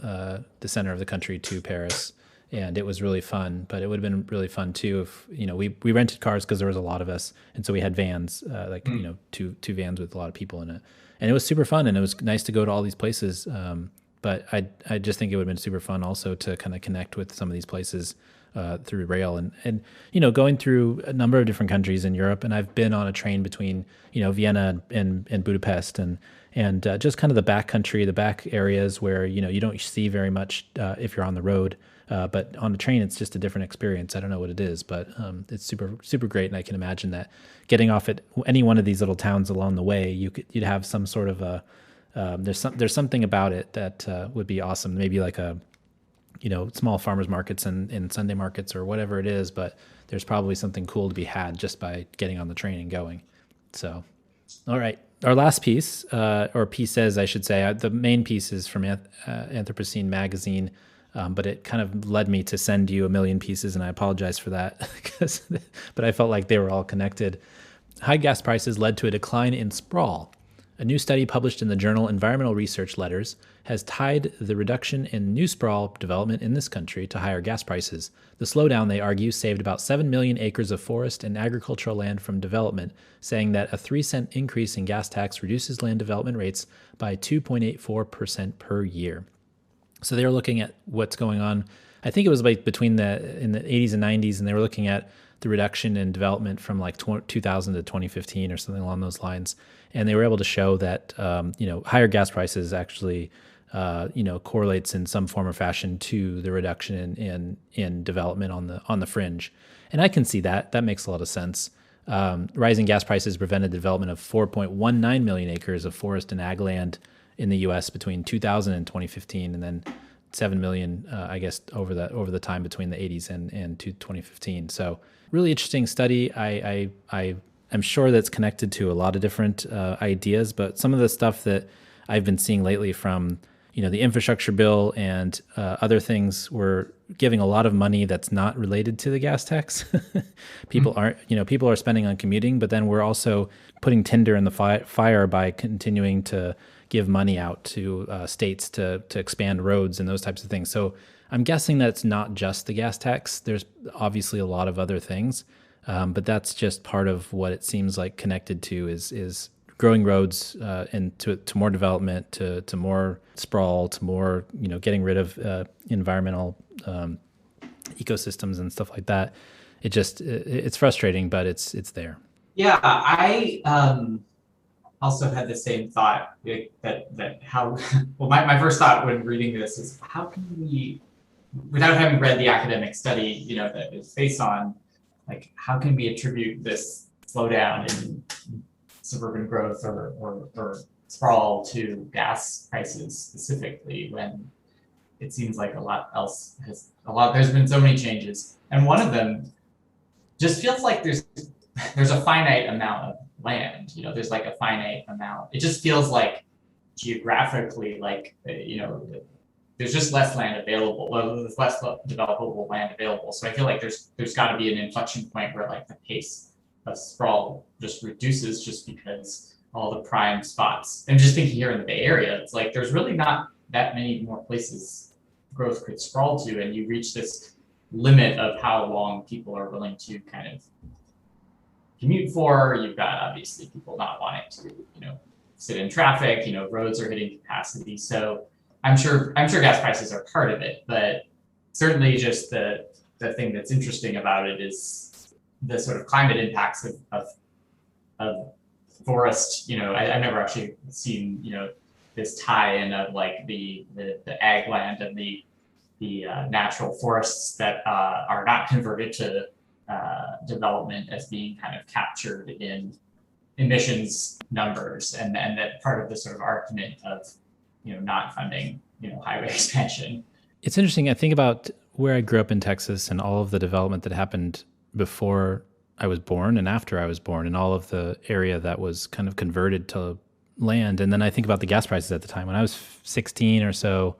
the center of the country to Paris, and it was really fun. But it would have been really fun too if we rented cars because there was a lot of us, and so we had vans, two vans with a lot of people in it, and it was super fun, and it was nice to go to all these places. But I just think it would have been super fun also to kind of connect with some of these places. Through rail and going through a number of different countries in Europe, and I've been on a train between Vienna and Budapest and just kind of the back country, the back areas where you don't see very much if you're on the road, but on a train it's just a different experience. I don't know what it is, but it's super great, and I can imagine that getting off at any one of these little towns along the way, you'd have some sort of a there's something about it that would be awesome. Maybe like a small farmers markets and Sunday markets or whatever it is, but there's probably something cool to be had just by getting on the train and going. So, all right. Our last piece, or pieces, I should say, the main piece is from Anthropocene magazine. But it kind of led me to send you a million pieces, and I apologize for that. But I felt like they were all connected. High gas prices led to a decline in sprawl. A new study published in the journal Environmental Research Letters has tied the reduction in new sprawl development in this country to higher gas prices. The slowdown, they argue, saved about 7 million acres of forest and agricultural land from development, saying that a 3-cent increase in gas tax reduces land development rates by 2.84% per year. So they were looking at what's going on. I think it was like in the 80s and 90s, and they were looking at the reduction in development from like 2000 to 2015 or something along those lines. And they were able to show that, higher gas prices actually, correlates in some form or fashion to the reduction in development on the fringe. And I can see that. That makes a lot of sense. Rising gas prices prevented the development of 4.19 million acres of forest and ag land in the U.S. between 2000 and 2015, and then 7 million, over the time between the 80s and to 2015. So really interesting study. I'm sure that's connected to a lot of different ideas, but some of the stuff that I've been seeing lately from the infrastructure bill and other things, were giving a lot of money that's not related to the gas tax. People are spending on commuting, but then we're also putting tinder in the fire by continuing to give money out to states to expand roads and those types of things. So I'm guessing that it's not just the gas tax. There's obviously a lot of other things, but that's just part of what it seems like connected to is growing roads and to more development, to more sprawl, to more getting rid of environmental ecosystems and stuff like that. It's frustrating, but it's there. Yeah, I also had the same thought that how well my first thought when reading this is how can we, without having read the academic study that it's based on, like how can we attribute this slowdown in suburban growth or sprawl to gas prices specifically, when it seems like there's been so many changes, and one of them just feels like there's a finite amount of land. There's like a finite amount. It just feels like geographically, like there's just less land available. Well, there's less developable land available. So I feel like there's got to be an inflection point where like the pace of sprawl just reduces, just because all the prime spots. I'm just thinking here in the Bay Area, it's like there's really not that many more places growth could sprawl to, and you reach this limit of how long people are willing to kind of commute for. You've got obviously people not wanting to, sit in traffic. Roads are hitting capacity. So I'm sure gas prices are part of it, but certainly just the thing that's interesting about it is the sort of climate impacts of forest. I've never actually seen this tie-in of like the ag land and the natural forests that are not converted to development as being kind of captured in emissions numbers, and that part of the sort of argument of not funding highway expansion. It's interesting. I think about where I grew up in Texas and all of the development that happened before I was born and after I was born, and all of the area that was kind of converted to land. And then I think about the gas prices at the time when I was 16 or so.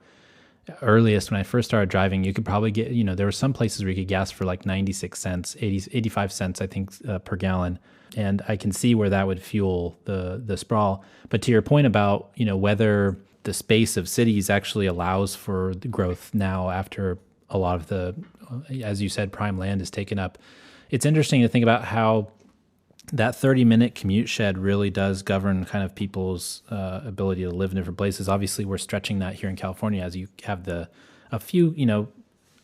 Earliest, when I first started driving, you could probably get, there were some places where you could gas for like 96 cents, 85 cents, I think, per gallon. And I can see where that would fuel the sprawl. But to your point about, whether the space of cities actually allows for the growth now after a lot of the, as you said, prime land is taken up. It's interesting to think about how that 30-minute commute shed really does govern kind of people's ability to live in different places. Obviously, we're stretching that here in California as you have a few,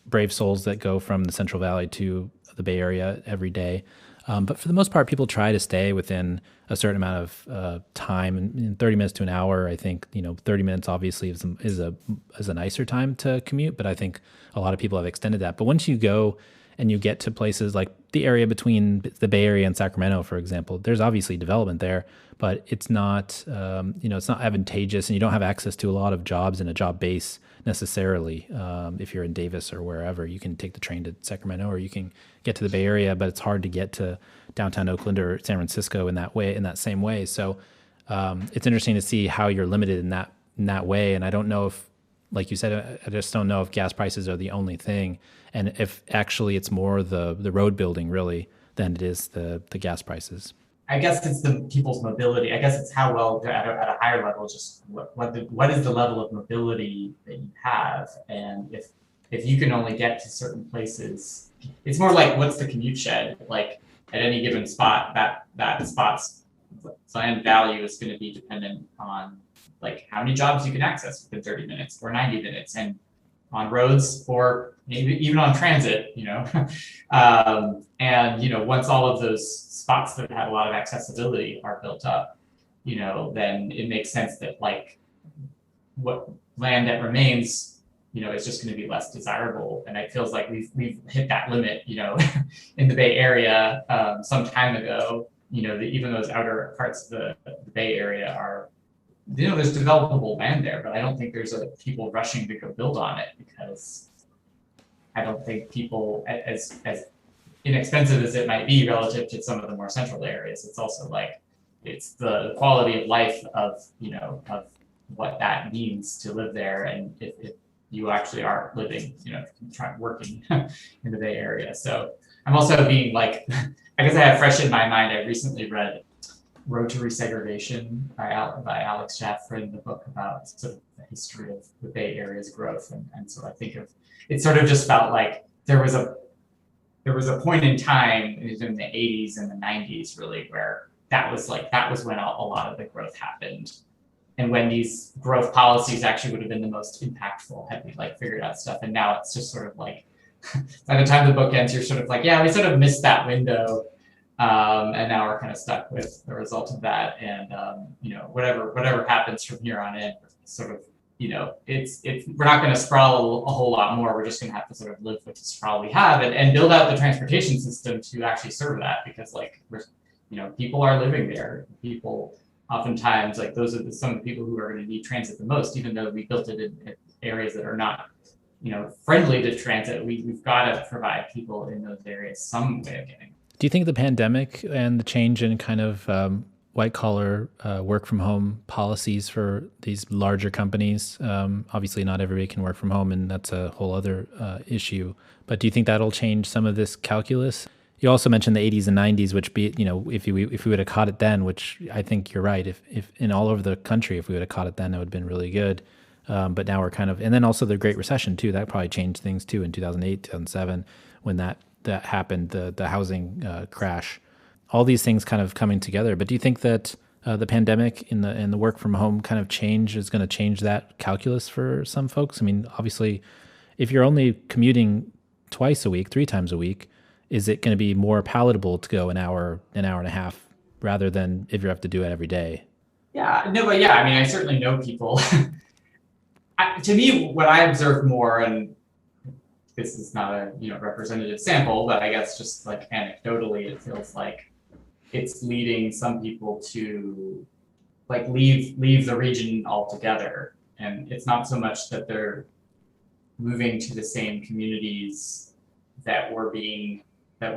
brave souls that go from the Central Valley to the Bay Area every day. But for the most part, people try to stay within a certain amount of time. And in 30 minutes to an hour, I think, 30 minutes obviously is a nicer time to commute. But I think a lot of people have extended that. But once you go and you get to places like the area between the Bay Area and Sacramento, for example, there's obviously development there, but it's not, it's not advantageous, and you don't have access to a lot of jobs in a job base necessarily. If you're in Davis or wherever, you can take the train to Sacramento, or you can get to the Bay Area, but it's hard to get to downtown Oakland or San Francisco in that same way. So it's interesting to see how you're limited in that way. And I don't know if like you said, I just don't know if gas prices are the only thing, and if actually it's more the road building really than it is the gas prices. I guess it's the people's mobility. I guess it's how well at a higher level, just what is the level of mobility that you have, and if you can only get to certain places, it's more like what's the commute shed like at any given spot. That spot's land value is going to be dependent on like how many jobs you can access within 30 minutes or 90 minutes, and on roads or maybe even on transit, and once all of those spots that had a lot of accessibility are built up, then it makes sense that like what land that remains, is just going to be less desirable. And it feels like we've hit that limit, in the Bay Area some time ago. Even those outer parts of the Bay Area are, there's developable land there, but I don't think there's people rushing to go build on it, because I don't think people, as inexpensive as it might be relative to some of the more central areas, it's also like it's the quality of life of what that means to live there, and if you actually are living, working in the Bay Area. So I'm also being like, I guess I have fresh in my mind, I recently read Road to Resegregation by Alex Schaff, in the book about sort of the history of the Bay Area's growth. And so I think it sort of just felt like there was a point in time in the 80s and the 90s really where that was when a lot of the growth happened. And when these growth policies actually would have been the most impactful, had we like figured out stuff. And now it's just sort of like, by the time the book ends, you're sort of like, yeah, we sort of missed that window. And now we're kind of stuck with the result of that. And, whatever happens from here on in, sort of, we're not going to sprawl a whole lot more. We're just going to have to sort of live with the sprawl we have and build out the transportation system to actually serve that, because like, people are living there. People oftentimes, like those are some of the people who are going to need transit the most, even though we built it in areas that are not, friendly to transit. We've got to provide people in those areas some way of getting. Do you think the pandemic and the change in kind of white collar work from home policies for these larger companies, obviously not everybody can work from home, and that's a whole other issue, but do you think that'll change some of this calculus? You also mentioned the 80s and 90s, which if we would have caught it then, which I think you're right, if in all over the country, if we would have caught it then, it would have been really good. But now we're kind of, and then also the Great Recession too, that probably changed things too in 2008, 2007, when that happened, the housing crash, all these things kind of coming together. But do you think that the pandemic in the work from home kind of change is going to change that calculus for some folks? I mean, obviously, if you're only commuting twice a week, 3 times a week, is it going to be more palatable to go an hour and a half rather than if you have to do it every day? Yeah, no, but yeah, I mean, I certainly know people. To me, what I observe more, and this is not a representative sample, but I guess just like anecdotally, it feels like it's leading some people to like leave the region altogether. And it's not so much that they're moving to the same communities that were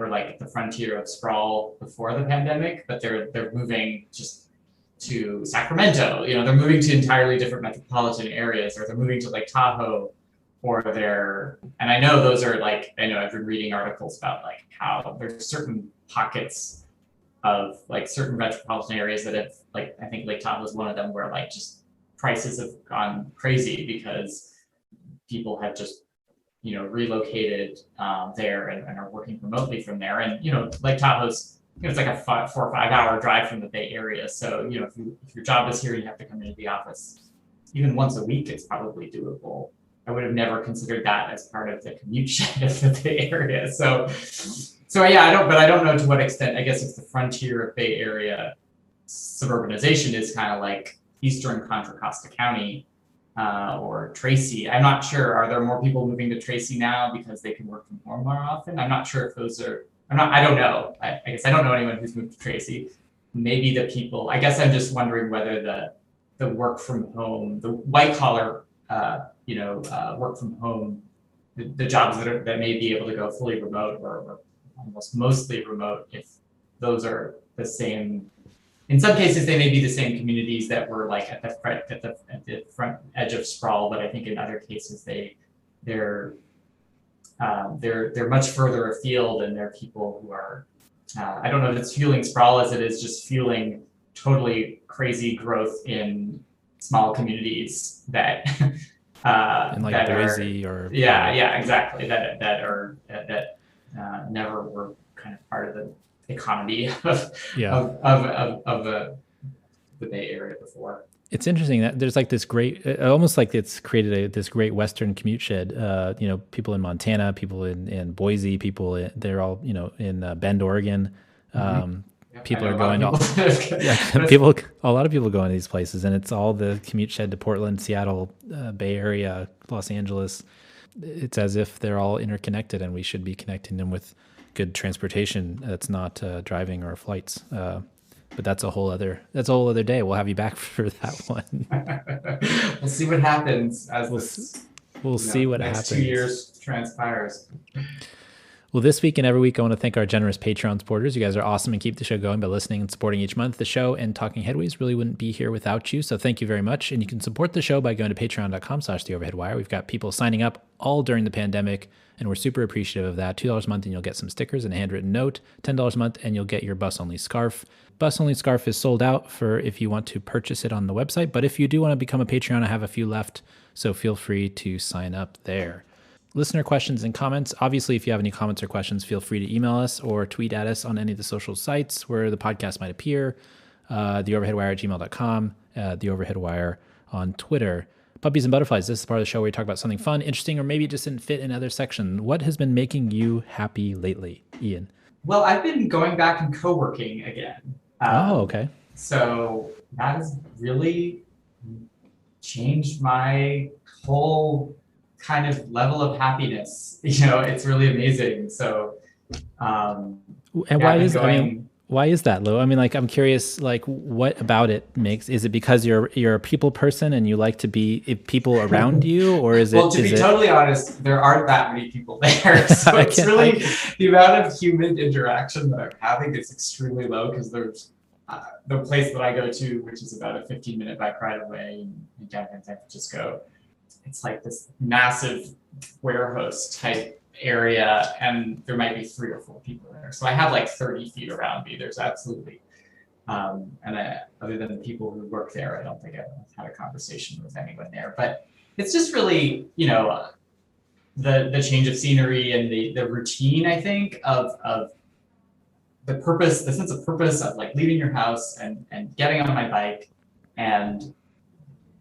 like at the frontier of sprawl before the pandemic, but they're moving just to Sacramento. They're moving to entirely different metropolitan areas, or they're moving to Lake Tahoe, and I know those are like, I've been reading articles about like how there's certain pockets of like certain metropolitan areas that have, like, I think Lake Tahoe is one of them, where like just prices have gone crazy because people have just relocated there and are working remotely from there. And Lake Tahoe's, it's like a 4 or 5 hour drive from the Bay Area. So if your job is here, you have to come into the office even once a week. It's probably doable. I would have never considered that as part of the commute shed of the Bay Area. So yeah, I don't know to what extent. I guess it's the frontier of Bay Area suburbanization is kind of like Eastern Contra Costa County or Tracy. I'm not sure. Are there more people moving to Tracy now because they can work from home more often? I'm not sure if those are. I don't know. I guess I don't know anyone who's moved to Tracy. Maybe the people. I guess I'm just wondering whether the work from home, the white collar, work from home, the jobs that may be able to go fully remote or almost mostly remote, if those are the same in some cases they may be the same communities that were like at the front edge of Sprawl, but I think in other cases they're much further afield, and they're people who are I don't know if it's fueling Sprawl as it is just fueling totally crazy growth in small communities that in like that Boise are, or exactly, that never were kind of part of the economy of the Bay Area before. It's interesting that there's like this great, almost like it's created this great Western commute shed. People in Montana, people in Boise, they're all, in Bend, Oregon. People are going, a lot of people go into these places, and it's all the commute shed to Portland, Seattle, Bay Area, Los Angeles. It's as if they're all interconnected, and we should be connecting them with good transportation that's not driving or flights. But that's a whole other day. We'll have you back for that one. We'll see what happens as we'll see what next happens. 2 years transpires. Well, this week and every week, I want to thank our generous Patreon supporters. You guys are awesome and keep the show going by listening and supporting each month. The show and Talking Headways really wouldn't be here without you. So thank you very much. And you can support the show by going to patreon.com/theoverheadwire. We've got people signing up all during the pandemic, and we're super appreciative of that. $2 a month and you'll get some stickers and a handwritten note. $10 a month and you'll get your bus-only scarf. Bus-only scarf is sold out for if you want to purchase it on the website. But if you do want to become a Patreon, I have a few left. So feel free to sign up there. Listener questions and comments. Obviously, if you have any comments or questions, feel free to email us or tweet at us on any of the social sites where the podcast might appear. TheOverheadWire@gmail.com, The Overhead Wire on Twitter. Puppies and Butterflies. This is the part of the show where we talk about something fun, interesting, or maybe it just didn't fit in another section. What has been making you happy lately, Ian? Well, I've been going back and co-working again. Okay. So that has really changed my whole kind of level of happiness. It's really amazing. So, and why is that, Lou? I mean, like, I'm curious, like, what about it is it because you're a people person and you like to be people around you, or is it? Well, to be totally honest, there aren't that many people there. So it's really the amount of human interaction that I'm having is extremely low, because there's the place that I go to, which is about a 15-minute bike ride away in downtown San Francisco. It's like this massive warehouse type area, and there might be 3 or 4 people there. So I have like 30 feet around me. There's absolutely, other than the people who work there, I don't think I've had a conversation with anyone there. But it's just really, the change of scenery and the routine, I think, of the purpose, the sense of purpose of like leaving your house and getting on my bike, and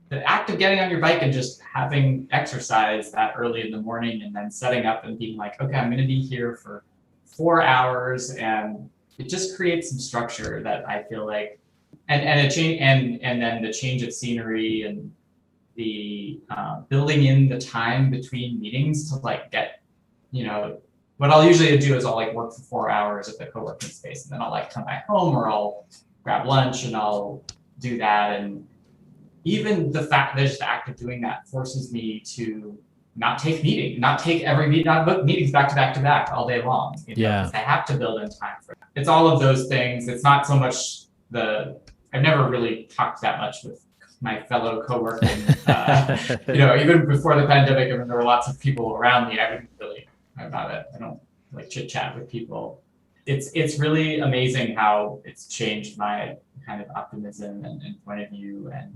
the act of getting on your bike and just having exercise that early in the morning, and then setting up and being like, okay, I'm going to be here for 4 hours, and it just creates some structure that I feel like, and a change, and then the change of scenery and the building in the time between meetings to like get, what I'll usually do is I'll like work for 4 hours at the co-working space, and then I'll like come back home, or I'll grab lunch and I'll do that. And even the fact that just the act of doing that forces me to not book meetings back to back to back all day long. I have to build in time for that. It's all of those things. It's not so much I've never really talked that much with my fellow coworkers. Even before the pandemic, when there were lots of people around me, I wouldn't really about it. I don't like chit chat with people. It's really amazing how it's changed my kind of optimism and point of view, and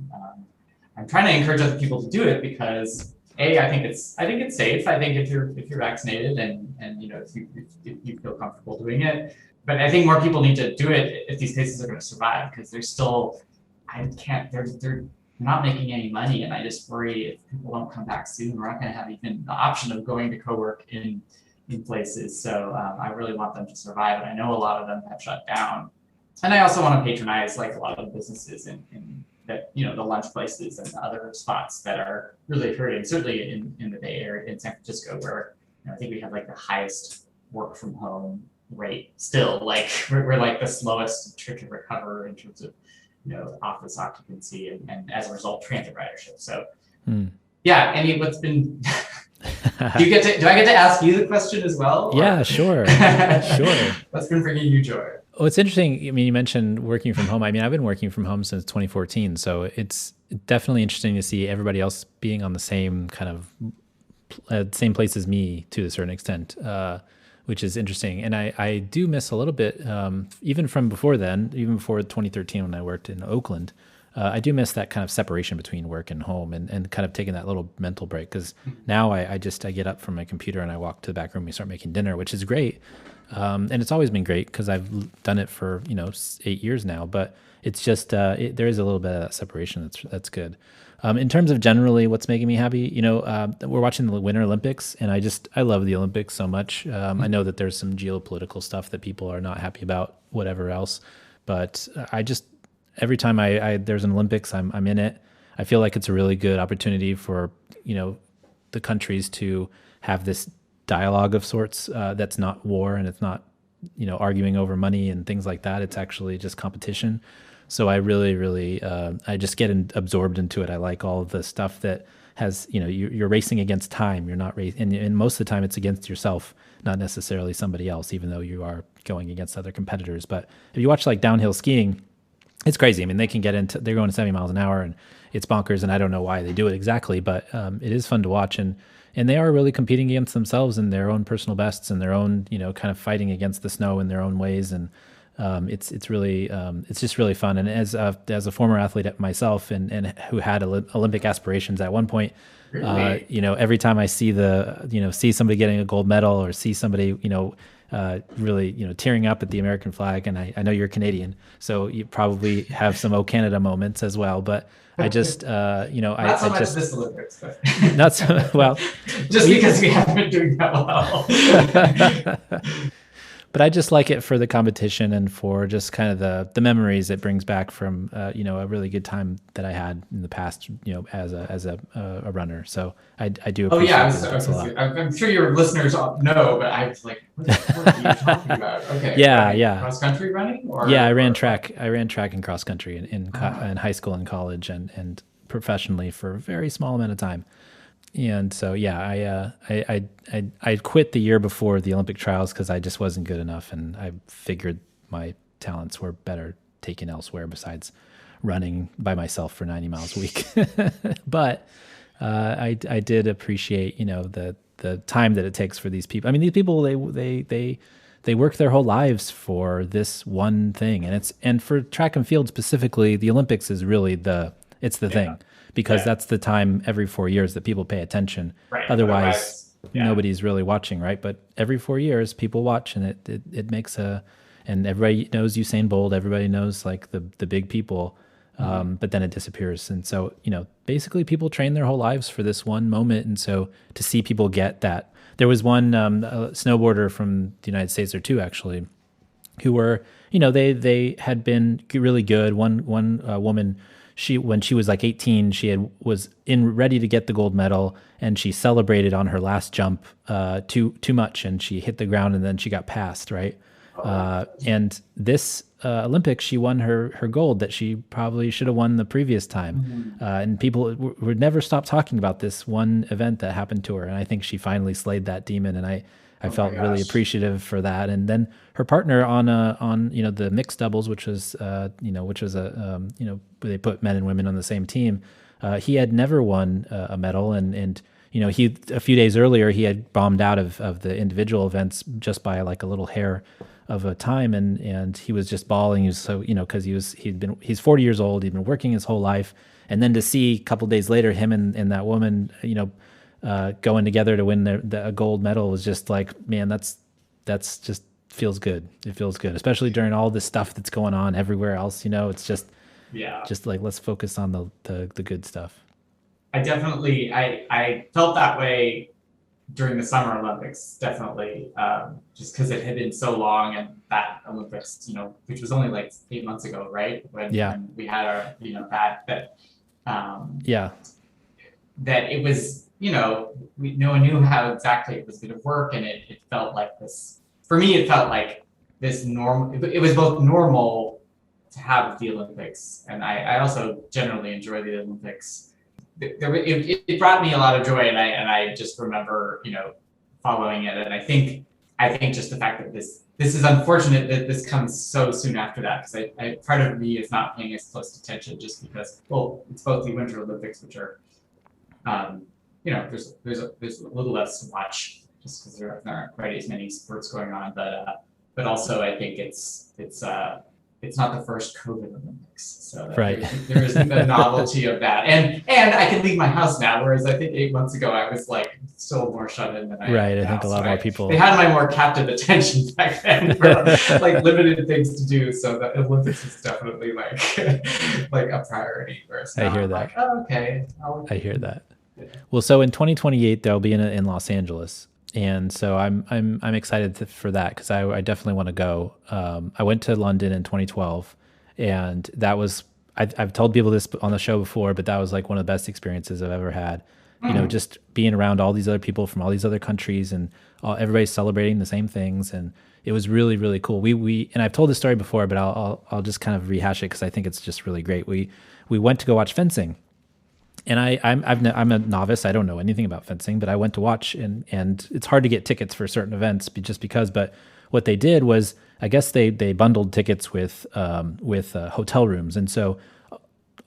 I'm trying to encourage other people to do it, because I think it's safe. I think if you're vaccinated and if you feel comfortable doing it, but I think more people need to do it if these places are going to survive, because they're not making any money, and I just worry if people don't come back soon, we're not going to have even the option of going to co-work in places. So I really want them to survive, and I know a lot of them have shut down. And I also want to patronize like a lot of the businesses in that, the lunch places and the other spots that are really hurting, certainly in the Bay Area, in San Francisco, where I think we have like the highest work from home rate still. Like we're like the slowest to recover in terms of office occupancy, and as a result, transit ridership. So what's been do I get to ask you the question as well? Yeah, sure. Sure. What's been bringing you joy? Oh, it's interesting. I mean, you mentioned working from home. I mean, I've been working from home since 2014, so it's definitely interesting to see everybody else being on the same kind of same place as me to a certain extent, which is interesting. And I do miss a little bit, even from before then, even before 2013 when I worked in Oakland. I do miss that kind of separation between work and home, and kind of taking that little mental break. Because now I get up from my computer and I walk to the back room and we start making dinner, which is great. And it's always been great because I've done it for 8 years now. But it's just there is a little bit of that separation that's good. In terms of generally what's making me happy, we're watching the Winter Olympics, and I love the Olympics so much. I know that there's some geopolitical stuff that people are not happy about, whatever else, but I just every time there's an Olympics, I'm in it. I feel like it's a really good opportunity for the countries to have this dialogue of sorts that's not war, and it's not arguing over money and things like that. It's actually just competition. So I really, really, I just get absorbed into it. I like all of the stuff that has, you're racing against time. You're not racing, and most of the time it's against yourself, not necessarily somebody else, even though you are going against other competitors. But if you watch like downhill skiing, it's crazy. I mean, they're going 70 miles an hour, and it's bonkers. And I don't know why they do it exactly, but it is fun to watch. And they are really competing against themselves and their own personal bests and their own, kind of fighting against the snow in their own ways. And it's really it's just really fun. And as a former athlete myself, and who had Olympic aspirations at one point, Really? every time I see see somebody getting a gold medal, or see somebody really tearing up at the American flag, and I know you're Canadian, so you probably have some "Oh Canada" moments as well. But I just Not so much this Olympics, but not so well. just because we haven't been doing that well. But I just like it for the competition and for just kind of the memories it brings back from a really good time that I had in the past, as a runner. So I do Oh appreciate yeah, it a lot. I'm sure your listeners all know, but I was like, what are you talking about? Okay. Yeah, right. yeah. Cross country running? I ran track and cross country in high school and college, and professionally for a very small amount of time. And so, I quit the year before the Olympic trials because I just wasn't good enough, and I figured my talents were better taken elsewhere besides running by myself for 90 miles a week. But I did appreciate, the time that it takes for these people. I mean, these people, they work their whole lives for this one thing, and for track and field specifically, the Olympics is really the thing. Because that's the time every 4 years that people pay attention. Right. Otherwise, nobody's really watching, right? But every 4 years, people watch, and it makes and everybody knows Usain Bolt. Everybody knows like the big people, but then it disappears. And so, basically people train their whole lives for this one moment. And so to see people get that, there was one snowboarder from the United States, or two actually, who were, they had been really good. One woman, when she was like 18, was ready to get the gold medal, and she celebrated on her last jump too much, and she hit the ground, and then she got passed, right? And this Olympics, she won her gold that she probably should have won the previous time. And people would never stop talking about this one event that happened to her, and I think she finally slayed that demon, and I felt really appreciative for that. And then her partner on the mixed doubles, which was they put men and women on the same team. He had never won a medal, and he a few days earlier he had bombed out of the individual events just by like a little hair of a time, and he was just bawling. He was so because he's 40 years old. He'd been working his whole life, and then to see a couple days later him and that woman going together to win a gold medal was just like, man, that's just feels good. It feels good, especially during all this stuff that's going on everywhere else. It's just like, let's focus on the good stuff. I definitely, I felt that way during the Summer Olympics, definitely, just because it had been so long, and that Olympics, which was only like 8 months ago, right? When we had our, that it was, no one knew how exactly it was going to work, and it felt like this. For me, it felt like this normal. It was both normal to have the Olympics, and I also generally enjoy the Olympics. It brought me a lot of joy, and I just remember following it, and I think I think just the fact that this is unfortunate that this comes so soon after that, because I part of me is not paying as close attention just because, well, it's both the Winter Olympics, which are, there's a little less to watch just because there aren't quite as many sports going on, but also I think it's not the first COVID Olympics, so Right. there isn't the novelty of that, and I can leave my house now, whereas I think 8 months ago I was like still more shut in than I am Right. I now. think a lot more people. They had my more captive attention back then for like limited things to do, so the Olympics is definitely like like a priority. Whereas now I hear I'm that. like, oh, okay. I hear that. Well, so in 2028 there'll be in Los Angeles. And so I'm excited for that because I definitely want to go. I went to London in 2012, and that was I've told people this on the show before, but that was like one of the best experiences I've ever had. You know, just being around all these other people from all these other countries, and everybody's celebrating the same things, and it was really, really cool. We and I've told this story before, but I'll just kind of rehash it because I think it's just really great. We went to go watch fencing. And I'm a novice. I don't know anything about fencing, but I went to watch, and it's hard to get tickets for certain events just because. But what they did was, I guess they bundled tickets with hotel rooms, and so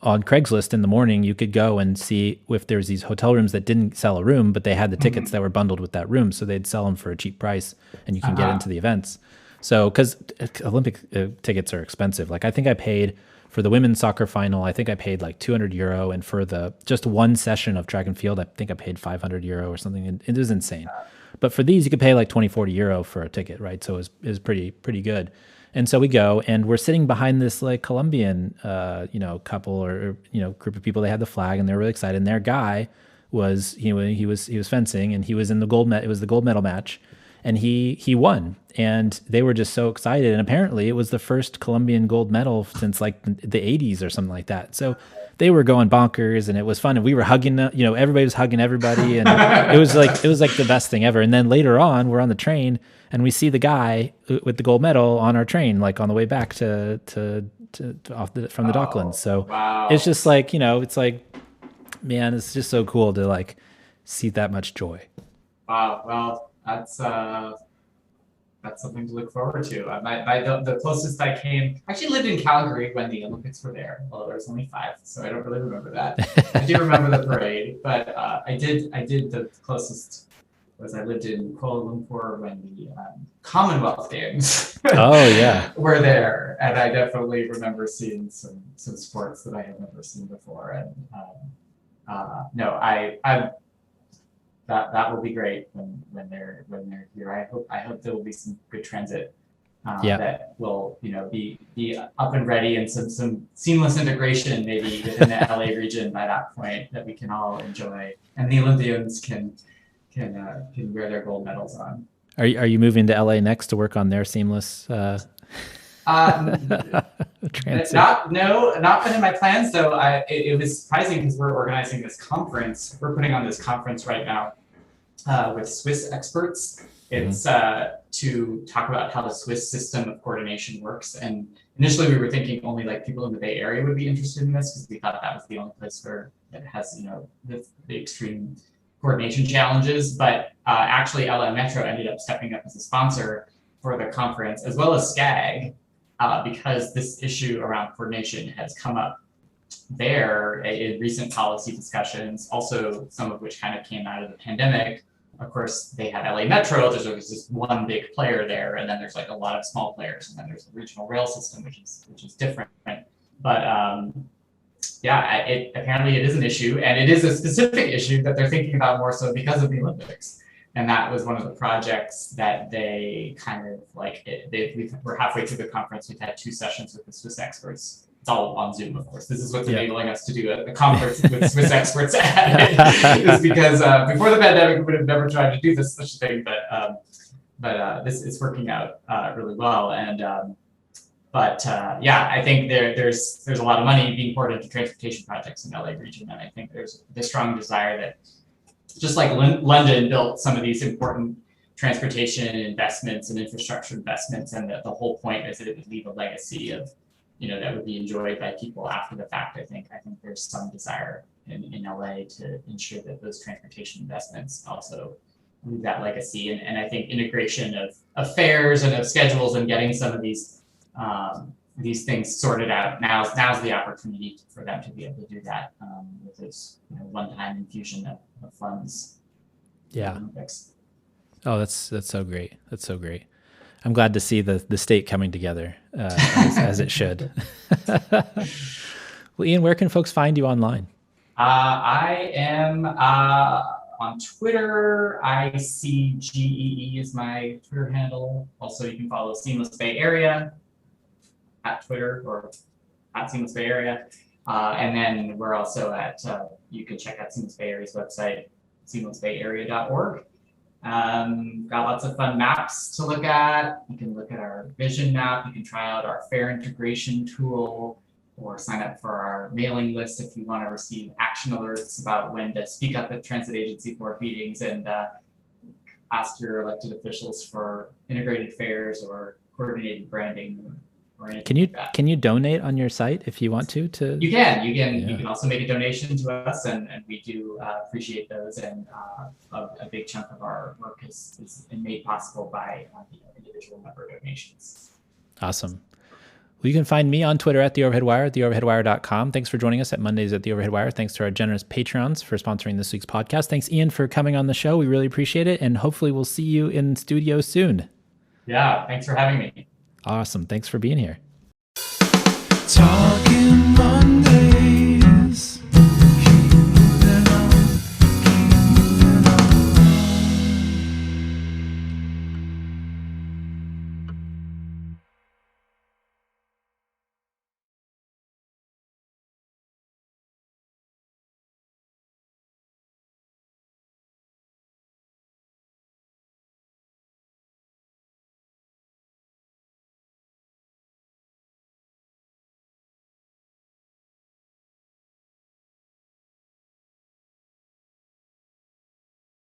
on Craigslist in the morning you could go and see if there's these hotel rooms that didn't sell a room, but they had the tickets that were bundled with that room, so they'd sell them for a cheap price, and you can get into the events. So because Olympic tickets are expensive, like I think I paid. For the women's soccer final, I think I paid like €200, and for the just one session of track and field, I think I paid €500 or something. And it was insane. But for these, you could pay like €20-40 for a ticket, right? So it was pretty good. And so we go, and we're sitting behind this like Colombian, couple or group of people. They had the flag, and they're really excited. And their guy was he was fencing, and he was in the gold medal. It was the gold medal match. And he won, and they were just so excited. And apparently it was the first Colombian gold medal since like the 80s or something like that. So they were going bonkers, and it was fun. And we were hugging, everybody was hugging everybody. And it was like the best thing ever. And then later on, we're on the train, and we see the guy with the gold medal on our train, like on the way back from the Docklands. So wow. It's just like, it's like, man, it's just so cool to like see that much joy. Wow. Well, that's something to look forward to. The closest I came, I actually lived in Calgary when the Olympics were there. Well, there was only 5, so I don't really remember that. I do remember the parade, but I did the closest was I lived in Kuala Lumpur when the Commonwealth Games were there, and I definitely remember seeing some sports that I had never seen before. And that will be great when they're here. I hope there will be some good transit that will be up and ready, and some seamless integration maybe within the LA region by that point that we can all enjoy, and the Olympians can wear their gold medals on. Are you moving to LA next to work on their seamless transit? Not been in my plans though. It was surprising because we're organizing this conference. We're putting on this conference right now with Swiss experts. It's to talk about how the Swiss system of coordination works. And initially we were thinking only like people in the Bay Area would be interested in this, because we thought that was the only place where it has the extreme coordination challenges. But actually LA Metro ended up stepping up as a sponsor for the conference, as well as SCAG, because this issue around coordination has come up there in recent policy discussions, also some of which kind of came out of the pandemic. Of course, they have LA Metro, there's this one big player there, and then there's like a lot of small players, and then there's the regional rail system, which is different. But apparently it is an issue, and it is a specific issue that they're thinking about more so because of the Olympics. And that was one of the projects that they kind of we're halfway through the conference. We've had 2 sessions with the Swiss experts. It's all on Zoom, of course. This is what's enabling us to do a conference with Swiss experts at it, is because before the pandemic, we would have never tried to do such a thing. But this is working out really well. And I think there's a lot of money being poured into transportation projects in the LA region, and I think there's the strong desire that, just like London built some of these important transportation investments and infrastructure investments, and the whole point is that it would leave a legacy of, that would be enjoyed by people after the fact. I think there's some desire in LA to ensure that those transportation investments also leave that legacy. And I think integration of fairs and of schedules and getting some of these things sorted out. Now's the opportunity for them to be able to do that with this one-time infusion of funds. Yeah. Oh, that's so great. That's so great. I'm glad to see the state coming together as it should. Well, Ian, where can folks find you online? I am on Twitter. ICGEE is my Twitter handle. Also, you can follow Seamless Bay Area at Twitter or at Seamless Bay Area. And then we're also at, you can check out Seamless Bay Area's website, seamlessbayarea.org. Got lots of fun maps to look at. You can look at our vision map. You can try out our fair integration tool or sign up for our mailing list if you want to receive action alerts about when to speak up at transit agency board meetings and ask your elected officials for integrated fairs or coordinated branding or anything like that. Can you donate on your site if you want to? You can. You can also make a donation to us, and we do appreciate those. And a big chunk of our work is made possible by the individual member donations. Awesome. Well, you can find me on Twitter at The Overhead Wire, at theoverheadwire.com. Thanks for joining us at Mondays at The Overhead Wire. Thanks to our generous Patreons for sponsoring this week's podcast. Thanks, Ian, for coming on the show. We really appreciate it, and hopefully we'll see you in studio soon. Yeah, thanks for having me. Awesome. Thanks for being here. Talking